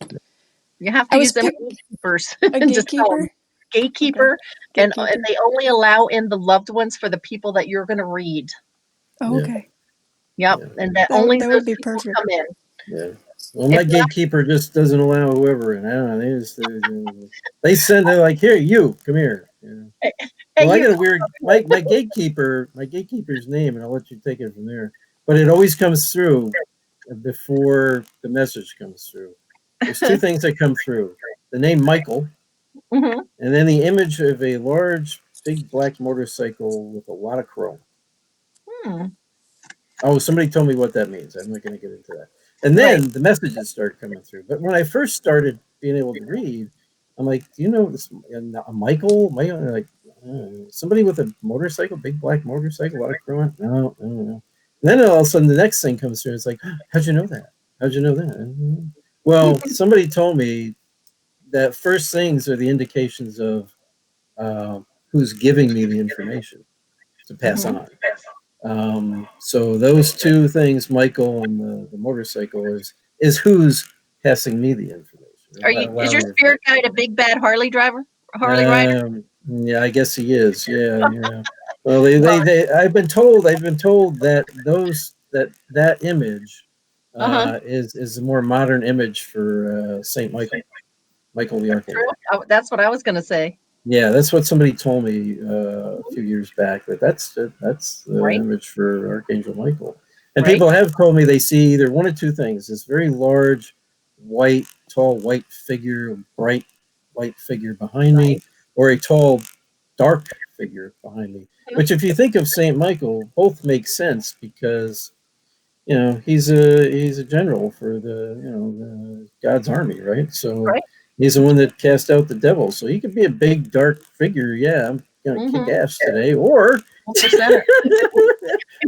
C: You have
B: I
C: to
B: was
C: use them gatekeepers
B: a
C: and just tell them
B: gatekeeper. Okay,
C: gatekeeper, and
B: gatekeeper.
C: they only allow in the loved ones for the people that you're going to read.
B: Oh,
A: yeah,
B: okay,
C: Yep,
A: yeah.
C: and that
B: that
C: only
B: that
C: those
B: would be
C: people
B: perfect.
C: come in.
A: Yeah. Well,
C: If
A: my gatekeeper just doesn't allow whoever in. I don't know. They send. They're like, here, you come here. You know.
C: hey,
A: Well, I
C: you.
A: got a weird my gatekeeper's name, and I'll let you take it from there. But it always comes through before the message comes through. There's two things that come through: the name Michael,
C: Mm-hmm.
A: and then the image of a large, big black motorcycle with a lot of chrome.
C: Hmm.
A: Oh, somebody told me what that means. I'm not going to get into that. And
C: Right.
A: then the messages start coming through. But when I first started being able to read, I'm like, do you know this? Michael? Like somebody with a motorcycle, big black motorcycle, a lot of chrome. No, no, no. And then all of a sudden, the next thing comes through. It's like, how'd you know that? How'd you know that? Well, somebody told me that first things are the indications of uh, who's giving me the information to pass
C: Mm-hmm.
A: on. So those two things, Michael and the motorcycle, is who's passing me the information.
C: Is your
A: Allowing
C: spirit guide a big bad Harley driver? A Harley rider?
A: yeah, I guess he is. Yeah, yeah. Well,
C: Well,
A: I've been told that that image
C: uh-huh.
A: is a more modern image for Saint Michael, Michael the
C: True.
A: Archangel.
C: That's what I was going to say.
A: Yeah, that's what somebody told me a few years back. That's the
C: Right.
A: image for Archangel Michael. And
C: Right.
A: people have told me they see either one of two things: this very large, tall white figure, bright white figure behind me,
C: Right.
A: or a tall, dark figure behind me. Which, if you think of Saint Michael, both make sense because he's a general for the God's army, right? So
C: Right.
A: he's the one that cast out the devil. So he could be a big dark figure. Yeah, I'm gonna kick
C: Mm-hmm.
A: ass today, or
C: 100%.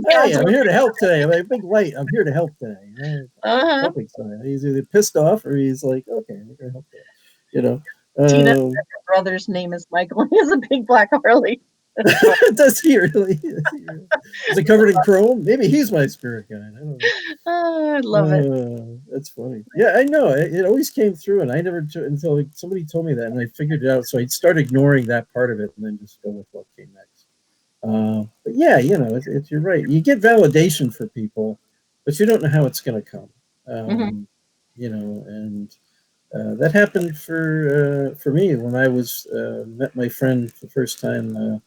A: hey, I'm here to help today. I'm a big light. I'm here to help today.
C: Uh-huh.
A: Helping somebody. He's either pissed off or he's like, okay, I'm gonna help today. You know.
C: Tina, her brother's name is Michael. He has a big black Harley.
A: Does he really? Is it covered in chrome? Maybe he's my spirit guide. I don't know.
C: Oh, I love it.
A: That's funny. Yeah, I know. It always came through, and I never until somebody told me that, and I figured it out. So I'd start ignoring that part of it, and then just go with what came next. But yeah, you're right. You get validation for people, but you don't know how it's going to come.
C: Mm-hmm.
A: And that happened for me when I was met my friend for the first time.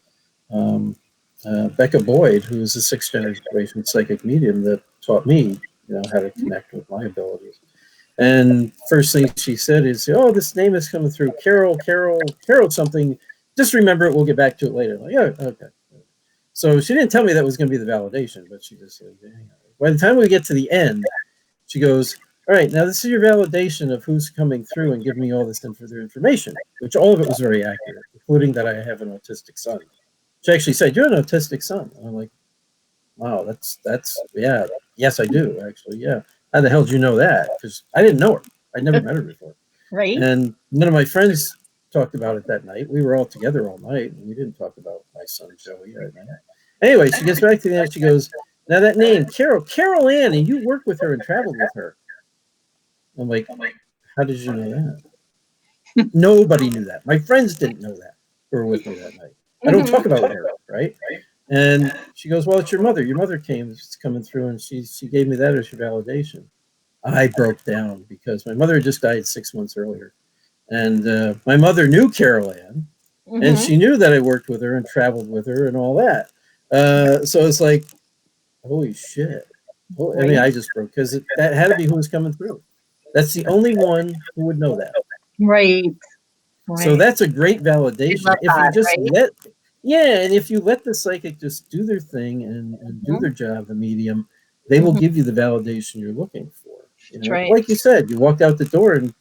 A: Becca Boyd, who is a sixth generation psychic medium that taught me, how to connect with my abilities. And first thing she said is, "Oh, this name is coming through, Carol something. Just remember it. We'll get back to it later." I'm like, yeah, okay. So she didn't tell me that was going to be the validation, but she just said, "Hang on." By the time we get to the end, she goes, "All right, now this is your validation of who's coming through and giving me all this information," which all of it was very accurate, including that I have an autistic son. She actually said, "You're an autistic son." And I'm like, "Wow, that's yeah, yes, I do actually, yeah." How the hell did you know that? Because I didn't know her. I'd never met her before,
C: Right.
A: and none of my friends talked about it that night. We were all together all night, and we didn't talk about my son Joey that night. Anyway, she gets back to the end. She goes, "Now that name, Carol Ann, and you worked with her and traveled with her." I'm like, "How did you know that?" Nobody knew that. My friends didn't know that who were with me that night. I don't
C: Mm-hmm.
A: talk about her, right? And she goes, "Well, it's your mother. Your mother coming through, and she gave me that as your validation." I broke down because my mother had just died 6 months earlier, and my mother knew Carol Ann, and
C: Mm-hmm.
A: she knew that I worked with her and traveled with her and all that. So it's like, holy shit! Oh, I mean, I just broke because that had to be who was coming through. That's the only one who would know that.
C: Right.
A: So that's a great validation.
C: Love
A: If you
C: that,
A: just
C: right?
A: and if you let the psychic just do their thing and do their job, the medium, they will
C: Mhm.
A: give you the validation you're looking for. You
C: That's
A: know,
C: right.
A: like you said, you walked out the door and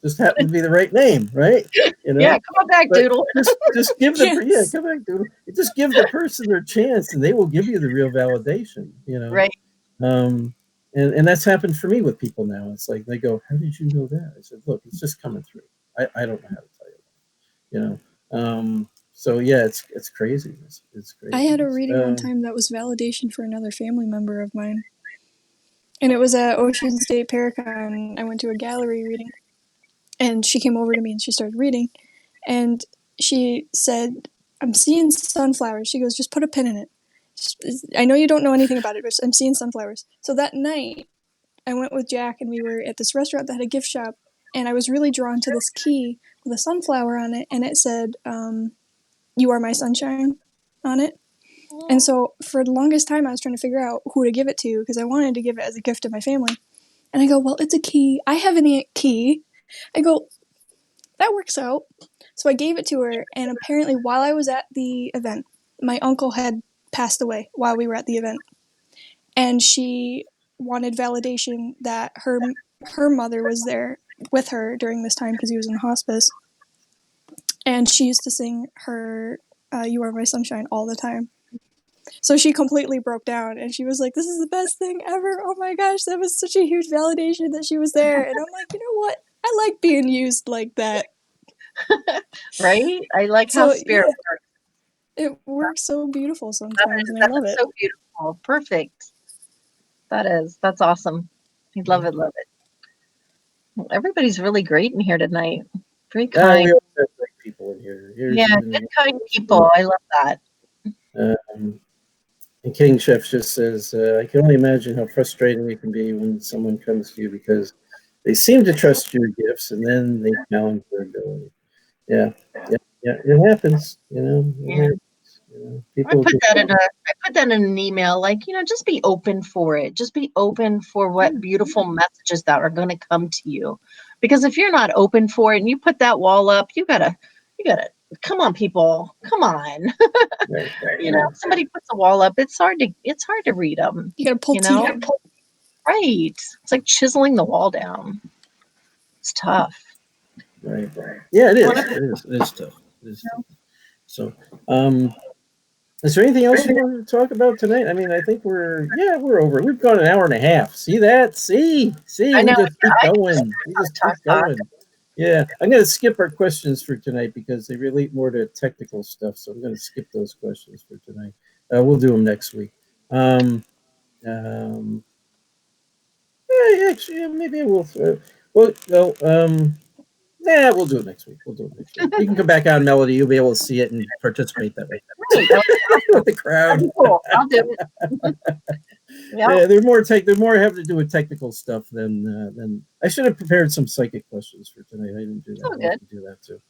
A: just happened to be the right name, right?
C: Yeah, come on back,
A: But
C: Doodle.
A: just give the
B: Yes.
A: come back, dude. Just give the person their chance, and they will give you the real validation.
C: Right.
A: Um, and that's happened for me with people now. It's like they go, "How did you know that?" I said, "Look, it's just coming through. I don't know how to tell you. So yeah, it's crazy. It's
B: I had a
A: crazy.
B: reading one time that was validation for another family member of mine. And it was at Ocean State Paracon. I went to a gallery reading. And she came over to me and she started reading. And she said, I'm seeing sunflowers. She goes, just put a pin in it. I know you don't know anything about it, but I'm seeing sunflowers. So that night, I went with Jack and we were at this restaurant that had a gift shop. And I was really drawn to this key with a sunflower on it. And it said, You are my sunshine on it. And so for the longest time, I was trying to figure out who to give it to because I wanted to give it as a gift to my family. And I go, well, it's a key. I have an key. I go, that works out. So I gave it to her, and apparently while I was at the event, my uncle had passed away while we were at the event. And she wanted validation that her mother was there with her during this time because he was in hospice. And she used to sing her You Are My Sunshine all the time. So she completely broke down and she was like, this is the best thing ever. Oh my gosh, that was such a huge validation that she was there. And I'm like, you know what? I like being used like that.
C: Right? I like how
B: So
C: spirit
B: yeah,
C: works.
B: it works so beautiful sometimes and I
C: That
B: love
C: is
B: it.
C: so beautiful. Perfect. That's awesome. I love it, love it. Well, everybody's really great in here tonight. Very
A: We
C: kind.
A: always have great people in here. Here's
C: Yeah,
A: even
C: good, kind people. I love that.
A: and King Chef just says, I can only imagine how frustrating it can be when someone comes to you because they seem to trust your gifts and then they challenge their ability. Yeah, yeah, it happens. It
C: Yeah.
A: happens. People just
C: I put that in an email, like, just be open for it. Just be open for what beautiful messages that are going to come to you. Because if you're not open for it and you put that wall up, you gotta come on, people. Come on.
A: right,
C: Somebody puts a wall up, it's hard to read them,
B: You gotta pull
C: you know?
B: teeth.
C: Right. It's like chiseling the wall down. It's tough.
A: right. Yeah, it is. It is tough. It is tough. So, is there anything else you wanted to talk about tonight? I mean, I think we're over. We've gone an hour and a half. See that? See,
C: I
A: we
C: know.
A: just keep
C: I
A: going. We just keep
C: talk.
A: going. Yeah, I'm going to skip our questions for tonight because they relate more to technical stuff. So I'm going to skip those questions for tonight. We'll do them next week. Yeah, actually, maybe I will. Well, no. Yeah, we'll do it next week. You can come back on, Melody. You'll be able to see it and participate that way
C: Great. That was
A: with the crowd.
C: awesome. Cool. I'll do it.
A: Yeah, they're more having to do with technical stuff than I should have prepared some psychic questions for tonight. I didn't do that. I'll have to do that too.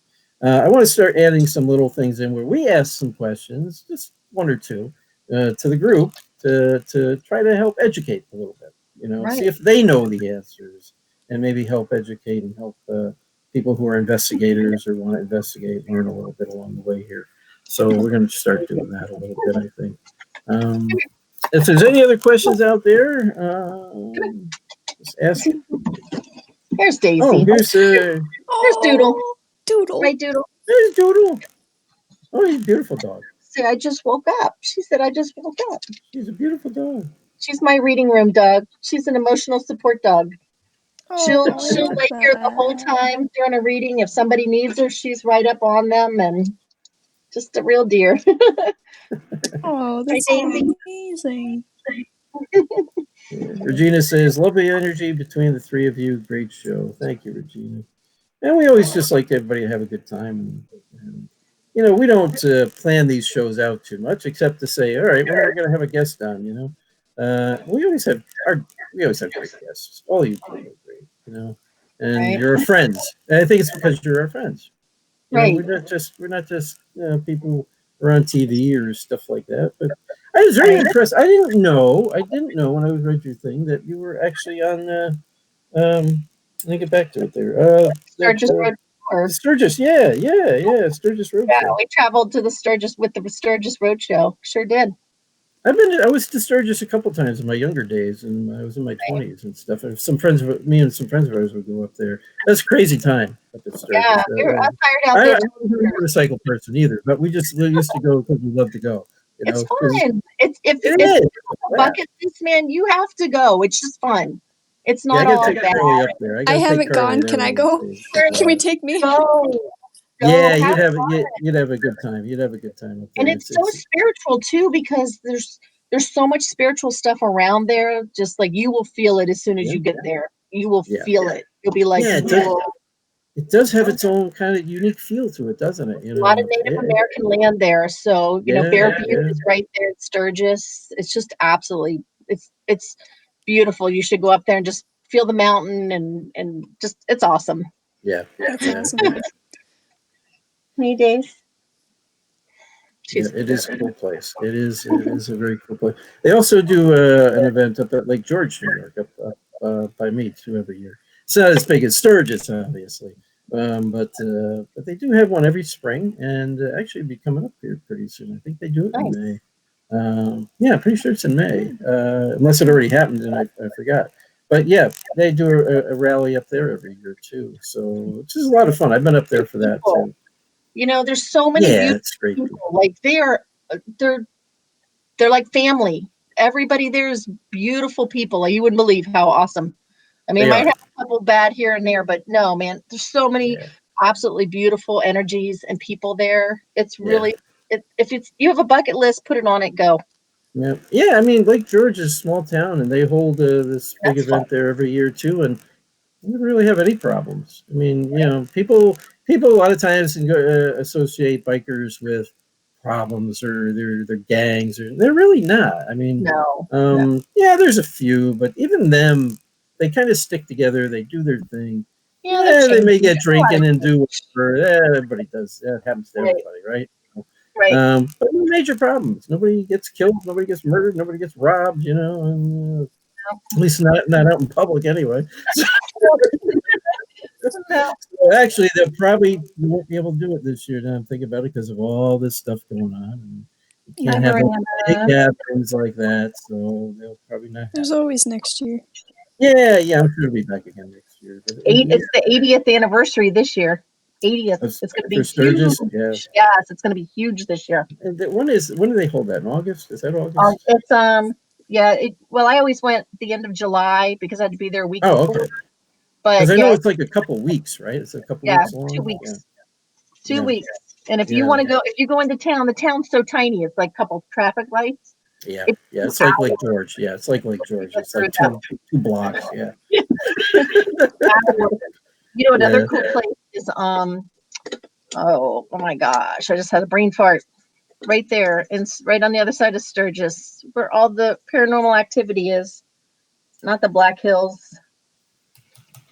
A: I want to start adding some little things in where we ask some questions, just one or two, to the group to try to help educate a little bit. See if they know the answers and maybe help educate and help people who are investigators or want to investigate learn a little bit along the way here. So we're going to start doing that a little bit, I think. If there's any other questions out there, just ask it.
C: Here's Daisy.
A: Oh, here's
C: Doodle.
B: Doodle.
C: Right, Doodle.
A: There's Doodle. Oh, he's a beautiful dog.
C: See, I just woke up. She said, I just woke up.
A: She's a beautiful dog.
C: She's my reading room dog. She's an emotional support dog. She'll lay here the whole time during a reading. If somebody needs her, she's right up on them and just a real dear.
B: Oh, that's amazing.
A: Yeah. Regina says, lovely energy between the three of you. Great show. Thank you, Regina. And we always just like everybody to have a good time. And we don't plan these shows out too much, except to say, all right, when are we going to have a guest on? We always have great guests. All you people are great. And you're our friends. And I think it's because you're our friends.
C: Right.
A: We're not just people or on TV or stuff like that. But I was very impressed. I didn't know when I read your thing that you were actually on. Let me get back to it there.
C: Sturgis Road Tour.
A: Sturgis, Sturgis Road
C: Yeah,
A: Show.
C: we traveled to the Sturgis with the Sturgis Road Show. Sure did.
A: I was to Sturgis a couple times in my younger days, and I was in my 20s and stuff. And me and some friends of ours would go up there. That's a crazy time up at Sturgis.
C: Yeah, I was tired out there.
A: I'm not a motorcycle person either, but we used to go because we love to go.
C: It's fun. It's a bucket list, man. You have to go. It's just fun. It's not all bad.
A: Up there.
B: I haven't gone. Can I go? Can we take me?
C: Go.
A: Yeah, you'd have a good time. You'd have a good time up there.
C: And it's so spiritual too, because there's so much spiritual stuff around there. Just like you will feel it as soon as you get there. You will feel it. You'll be like,
A: it does have its own kind of unique feel to it, doesn't it? You know,
C: a lot of Native American land there. So, Bear Butte is right there at Sturgis. It's just absolutely, it's beautiful. You should go up there and just feel the mountain and just, it's awesome.
A: Yeah.
B: That's awesome.
C: Hey, Dave.
A: It is a cool place. It is a very cool place. They also do an event up at Lake George, New York, up by me too every year. It's not as big as Sturgis, obviously, but they do have one every spring, and actually be coming up here pretty soon. I think they do it in May. Pretty sure it's in May, unless it already happened and I forgot. But yeah, they do a rally up there every year too. So it's just a lot of fun. I've been up there for that too.
C: There's so many beautiful people. Like they're like family. Everybody there is beautiful people. Like, you wouldn't believe how awesome. I mean, might have a couple bad here and there, but no, man, there's so many absolutely beautiful energies and people there. It's really, if you have a bucket list, put it on it, go.
A: Yeah. I mean, Lake George is a small town, and they hold this big event there every year too, and they don't really have any problems. I mean, people a lot of times associate bikers with problems or their gangs, or they're really not. I mean, there's a few, but even them, they kind of stick together. They do their thing. They may get drinking and do whatever. Everybody does. That happens to everybody, right?
C: Right.
A: But no major problems. Nobody gets killed. Nobody gets murdered. Nobody gets robbed. And, at least not out in public anyway. So actually, they probably won't be able to do it this year. Now I'm thinking about it because of all this stuff going on. And you can't have big gatherings like that, so they'll probably not.
B: There's always next year.
A: Yeah, I'm sure it'll be back again next year. But
C: it's the 80th anniversary this year. 80th. It's going to be
A: Sturgis.
C: Huge. Yes, it's going to be huge this year.
A: And when do they hold that? In August? Is that August?
C: It's I always went the end of July because I had to be there a week before.
A: Okay.
C: But
A: I know it's like a couple weeks, right? It's a couple weeks long.
C: 2 weeks. 2 weeks. And if you want to go, if you go into town, the town's so tiny. It's like a couple traffic lights.
A: It's like Lake George. Yeah, it's like Lake George. It's like two blocks. Yeah.
C: Another cool place is oh my gosh, I just had a brain fart. Right there, and right on the other side of Sturgis, where all the paranormal activity is. Not the Black Hills.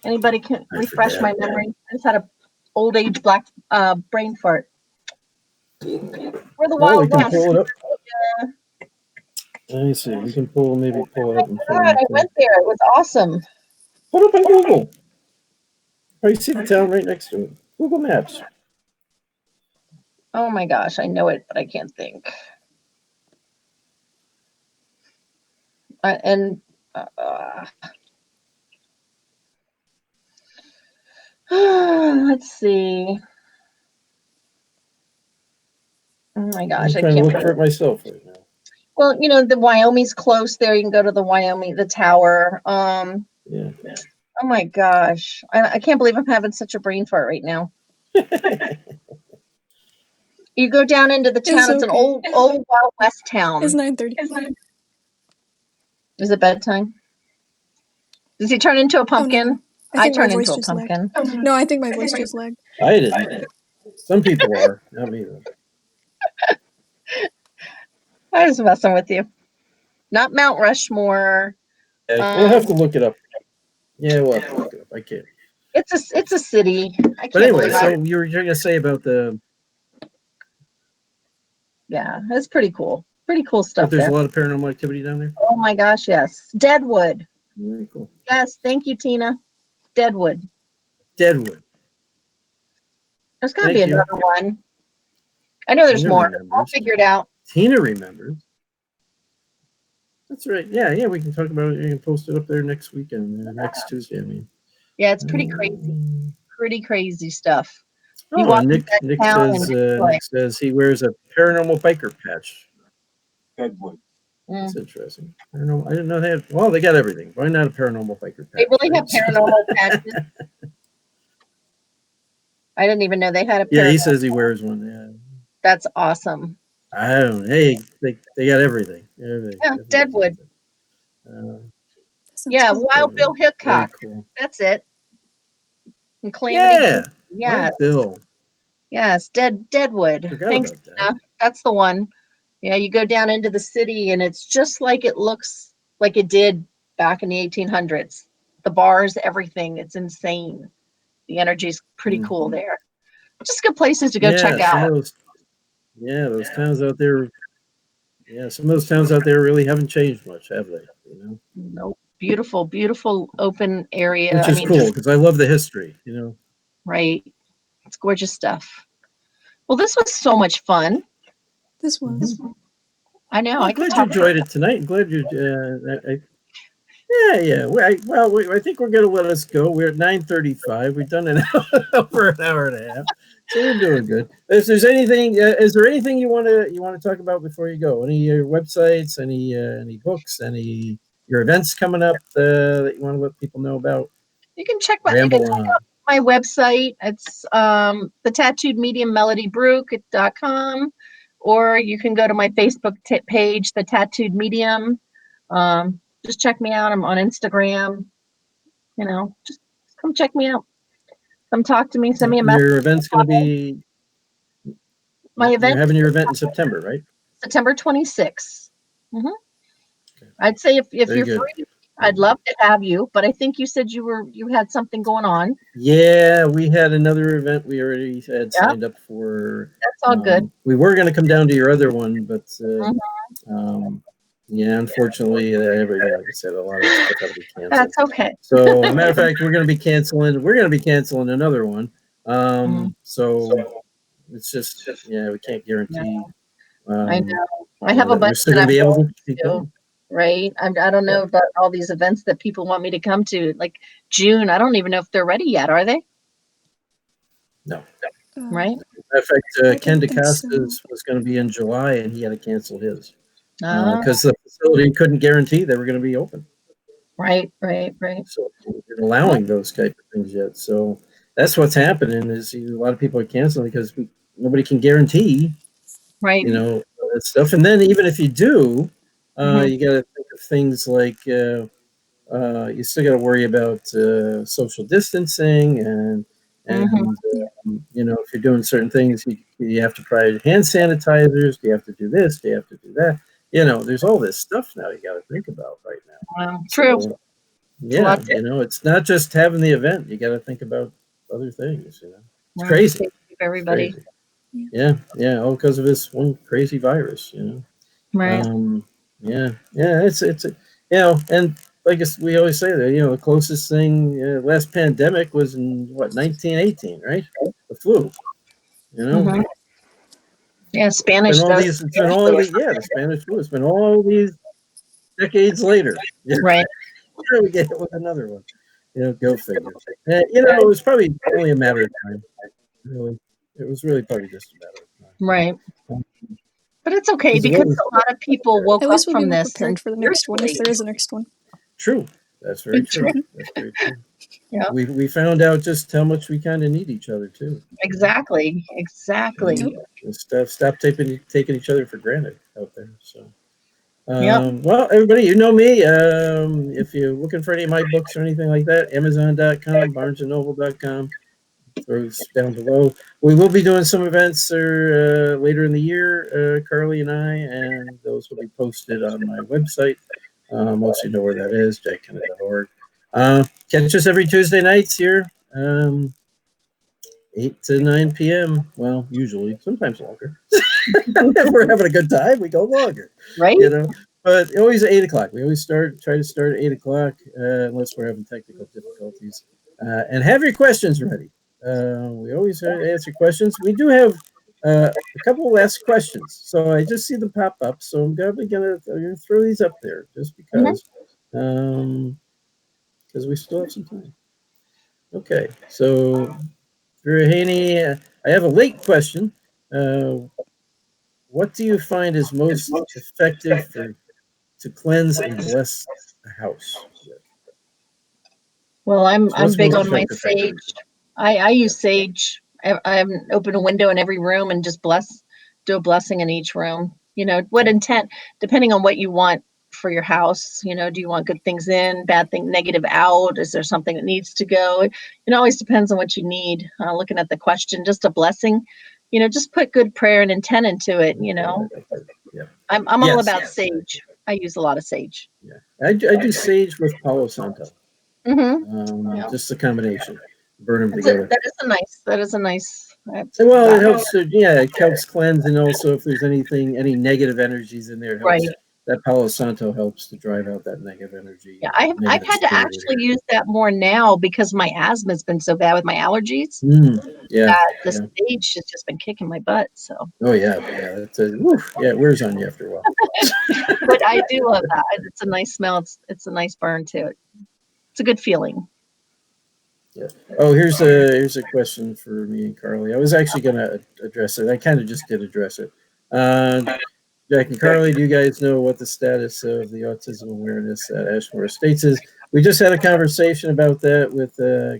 C: Anybody can refresh my memory? I just had a old age brain fart. We're the Wild West.
A: Pull it up. Let me see. We can pull it up.
C: I went there. It was awesome.
A: Put up on Google. You see the town right next to it. Google Maps.
C: Oh my gosh, I know it, but I can't think. Let's see. Oh my gosh,
A: I'm trying to look for it myself right now.
C: Well, the Wyoming's close there. You can go to the tower. Oh my gosh, I can't believe I'm having such a brain fart right now. You go down into the town. It's an old Wild West town.
B: It's 9:30.
C: Is it bedtime? Does he turn into a pumpkin?
B: Oh, no.
C: I turn into a pumpkin.
B: No, I think my voice just lagged.
A: I didn't. Some people are, not me though.
C: I was messing with you. Not Mount Rushmore.
A: We'll have to look it up. Yeah, we'll have to look it up. I can't.
C: It's a city.
A: But anyway, so you were going to say about the
C: Yeah, it's pretty cool. Pretty cool
A: But
C: stuff
A: there's
C: there.
A: a lot of paranormal activity down there.
C: Oh my gosh, yes. Deadwood.
A: Very cool.
C: Yes, thank you, Tina. Deadwood.
A: Deadwood.
C: There's got to be
A: Thank you.
C: another one. I know there's
A: Tina
C: more.
A: remembers.
C: I'll figure it out.
A: Tina remembers. That's right. Yeah. We can talk about it. You can post it up there next weekend, next Tuesday. I mean.
C: Yeah, it's pretty crazy. Pretty crazy stuff. You
A: Oh,
C: walk
A: and
C: into that town and it's like,
A: Nick says he wears a paranormal biker patch.
D: Deadwood.
A: That's interesting. I don't know. I didn't know they had. Well, they got everything. Why not a paranormal biker patch?
C: they really have
A: right?
C: paranormal patches. I didn't even know they had a paranormal.
A: Yeah, he says he wears one. Yeah.
C: That's awesome.
A: I don't know. Hey, they got everything. Everything.
C: Yeah, Deadwood.
B: Sounds
C: Yeah,
B: cool.
C: Wild Bill
A: Very
C: Hickok.
A: cool.
C: That's it. And Calamity.
A: Yeah.
C: Yes.
A: Wild Bill.
C: Yes. Deadwood.
A: Forgot
C: Thanks,
A: about that.
C: Tina. That's the one. Yeah, you go down into the city and it's just like it looks like it did back in the 1800s. The bars, everything. It's insane. The energy's pretty cool there. Just good places to go check out.
A: Those towns out there. Yeah, some of those towns out there really haven't changed much, have they? You know,
C: Nope. Beautiful, beautiful open area.
A: which is cool because I love the history. You know,
C: Right. It's gorgeous stuff. Well, this was so much fun.
B: This was.
C: I know.
A: I'm glad you enjoyed it tonight. I'm glad you. I think we're gonna let us go. We're at 9:35. We've done it over an hour and a half, so we're doing good. If there's anything, is there anything you want to talk about before you go? Any of your websites? Any books? Any your events coming up that you want to let people know about?
C: You can check my website. It's the tattooed medium Melody Bruch.com, or you can go to my Facebook page, the tattooed medium. Just check me out. I'm on Instagram. You know, just come check me out. Come talk to me. Send me a message.
A: Your event's going to be.
C: My event.
A: You're having your event in September, right?
C: September 26th. Mm-hmm. Okay. I'd say if you're free, I'd love to have you, but I think you said you had something going on.
A: Yeah, we had another event we already had signed up for.
C: That's all good.
A: We were going to come down to your other one, but yeah, unfortunately, like I said, a lot of stuff had to be canceled.
C: That's okay.
A: So, as a matter of fact, we're going to be canceling another one. So it's just we can't guarantee.
C: I know. I have a bunch.
A: We're still going to be able to keep going.
C: Right. I don't know about all these events that people want me to come to, like June. I don't even know if they're ready yet. Are they?
A: No.
C: Right.
A: In fact, Ken DeCosta was going to be in July, and he had to cancel his because the facility couldn't guarantee they were going to be open.
C: Right.
A: So they're allowing those type of things yet. So that's what's happening is a lot of people are canceling because nobody can guarantee.
C: Right.
A: You know that stuff, and then even if you do. You got to think of things like you still got to worry about social distancing and you know, if you're doing certain things, you have to provide hand sanitizers. Do you have to do this? Do you have to do that? You know, there's all this stuff now you got to think about right now.
C: True.
A: So, yeah, you know, it's not just having the event. You got to think about other things. You know, it's crazy.
C: Thank you, everybody.
A: It's crazy. Yeah, all because of this one crazy virus. You know.
C: Right.
A: It's you know, and like we always say that, you know, the closest thing last pandemic was in 1918, right? The flu, you know.
C: Yeah, Spanish.
A: It's been all these, the Spanish flu. It's been all these decades later.
C: Right.
A: Here we get it with another one. You know, go figure. You know, it was probably only a matter of time. Really, it was really probably just a matter of time.
C: Right. But it's okay because a lot of people woke up from this
B: prepared for the next one if there is a next one.
A: True. That's very true. That's very true.
C: Yeah.
A: We found out just how much we kind of need each other too.
C: Exactly.
A: Stop taking each other for granted out there. So, well, everybody, you know me. If you're looking for any of my books or anything like that, Amazon.com, BarnesandNoble.com. Those down below. We will be doing some events later in the year, Carly and I, and those will be posted on my website. Most of you know where that is, jackkenna.org. Catch us every Tuesday nights here, 8 to 9 p.m. Well, usually, sometimes longer. If we're having a good time, we go longer.
C: Right?
A: You know, but always at 8 o'clock. We always try to start at 8 o'clock, unless we're having technical difficulties. And have your questions ready. We always answer questions. We do have a couple of last questions, so I just see them pop up. So I'm gonna throw these up there just because, we still have some time. Okay, so Drew Haney, I have a late question. What do you find is most effective to cleanse and bless a house with?
C: Well, I'm
A: So what's
C: big
A: most
C: on my
A: effective for you?
C: sage. I use sage. I open a window in every room and just do a blessing in each room. You know, what intent, depending on what you want for your house. You know, do you want good things in, bad thing, negative out? Is there something that needs to go? It always depends on what you need. Looking at the question, just a blessing. You know, just put good prayer and intent into it. You know,
A: Yeah.
C: I'm all
A: Yes.
C: about sage. I use a lot of sage.
A: Yeah. I do sage with Palo Santo.
C: Yeah.
A: Just a combination. Burn them
C: That
A: together.
C: is a nice.
A: Well, it helps to, it helps cleanse, and also if there's any negative energies in there, it helps.
C: Right.
A: That Palo Santo helps to drive out that negative energy.
C: Yeah, I've had to actually use that more now because my asthma has been so bad with my allergies.
A: Yeah.
C: That the sage has just been kicking my butt. So.
A: Oh yeah. It's it wears on you after a while.
C: But I do love that. It's a nice smell. It's a nice burn too. It's a good feeling.
A: Yeah. Oh, here's a question for me and Carly. I was actually going to address it. I kind of just did address it. Jack and Carly, do you guys know what the status of the autism awareness at Ashmore Estates is? We just had a conversation about that with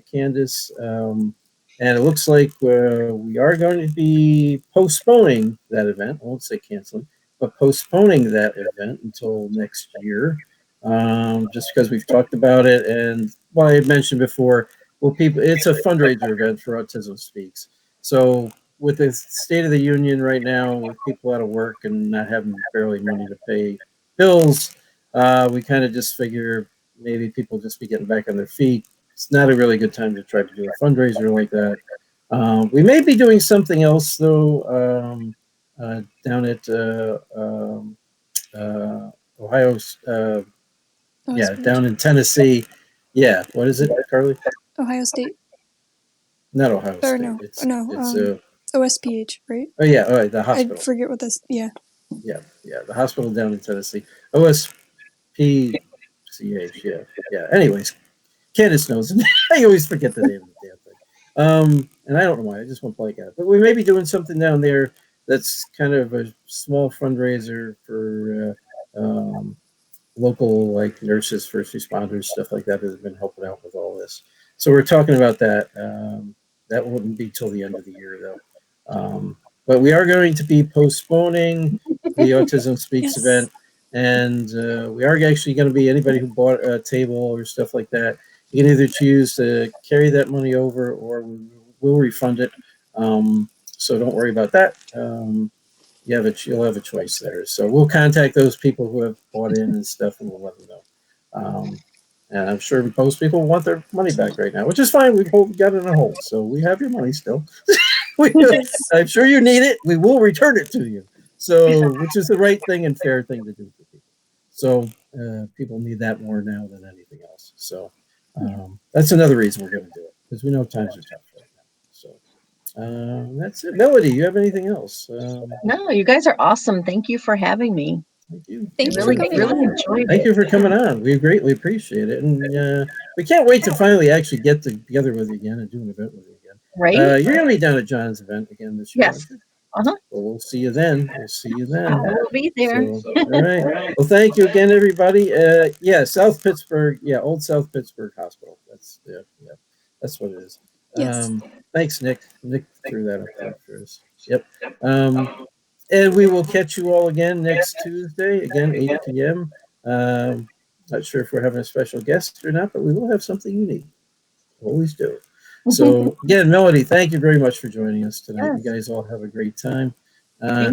A: Candace, and it looks like we are going to be postponing that event. I won't say canceling, but postponing that event until next year, just because we've talked about it. And I had mentioned before, it's a fundraiser event for Autism Speaks. So with the State of the Union right now, with people out of work and not having barely money to pay bills, we kind of just figure maybe people just be getting back on their feet. It's not a really good time to try to do a fundraiser like that. We may be doing something else though, down at Ohio's, down in Tennessee. Yeah, what is it, Carly?
B: Ohio State.
A: Not Ohio State.
B: No,
A: It's
B: OSPH, right?
A: Oh yeah, all right, the hospital.
B: I forget what this. Yeah.
A: Yeah, the hospital down in Tennessee. OSPCH. Yeah. Anyways, Candace knows. I always forget the name of the damn thing. And I don't know why. I just went blank out. But we may be doing something down there that's kind of a small fundraiser for local like nurses, first responders, stuff like that have been helping out with all this. So we're talking about that. That wouldn't be till the end of the year though. But we are going to be postponing the Autism Speaks event, and we are actually going to be anybody who bought a table or stuff like that. You can either choose to carry that money over, or we'll refund it. So don't worry about that. You'll have a choice there. So we'll contact those people who have bought in and stuff, and we'll let them know. And I'm sure most people want their money back right now, which is fine. We've got it on hold, so we have your money still. I'm sure you need it. We will return it to you. So, which is the right thing and fair thing to do for people. So people need that more now than anything else. So that's another reason we're going to do it, because we know times are tough right now. So that's it. Melody, you have anything else?
C: No, you guys are awesome. Thank you for having me.
A: Thank you.
B: Thank you for coming on.
A: Thank you for coming on. We greatly appreciate it, and we can't wait to finally actually get together with you again and do an event with you again.
C: Right?
A: You're going to be down at John's event again this year.
C: Yes.
A: Well, we'll see you then.
C: I will be there.
A: So, all right. Well, thank you again, everybody. South Pittsburgh. Yeah, Old South Pittsburgh Hospital. That's what it is.
B: Yes.
A: Thanks, Nick. Nick threw that up there for us. Yep. And we will catch you all again next Tuesday, again, 8 p.m. Not sure if we're having a special guest or not, but we will have something unique. Always do. So, again, Melody, thank you very much for joining us tonight. You guys all have a great time.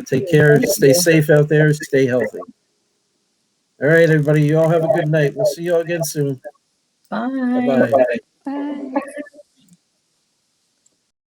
A: Take care. Stay safe out there. Stay healthy. All right, everybody. You all have a good night. We'll see you all again soon.
C: Bye.
A: Bye-bye.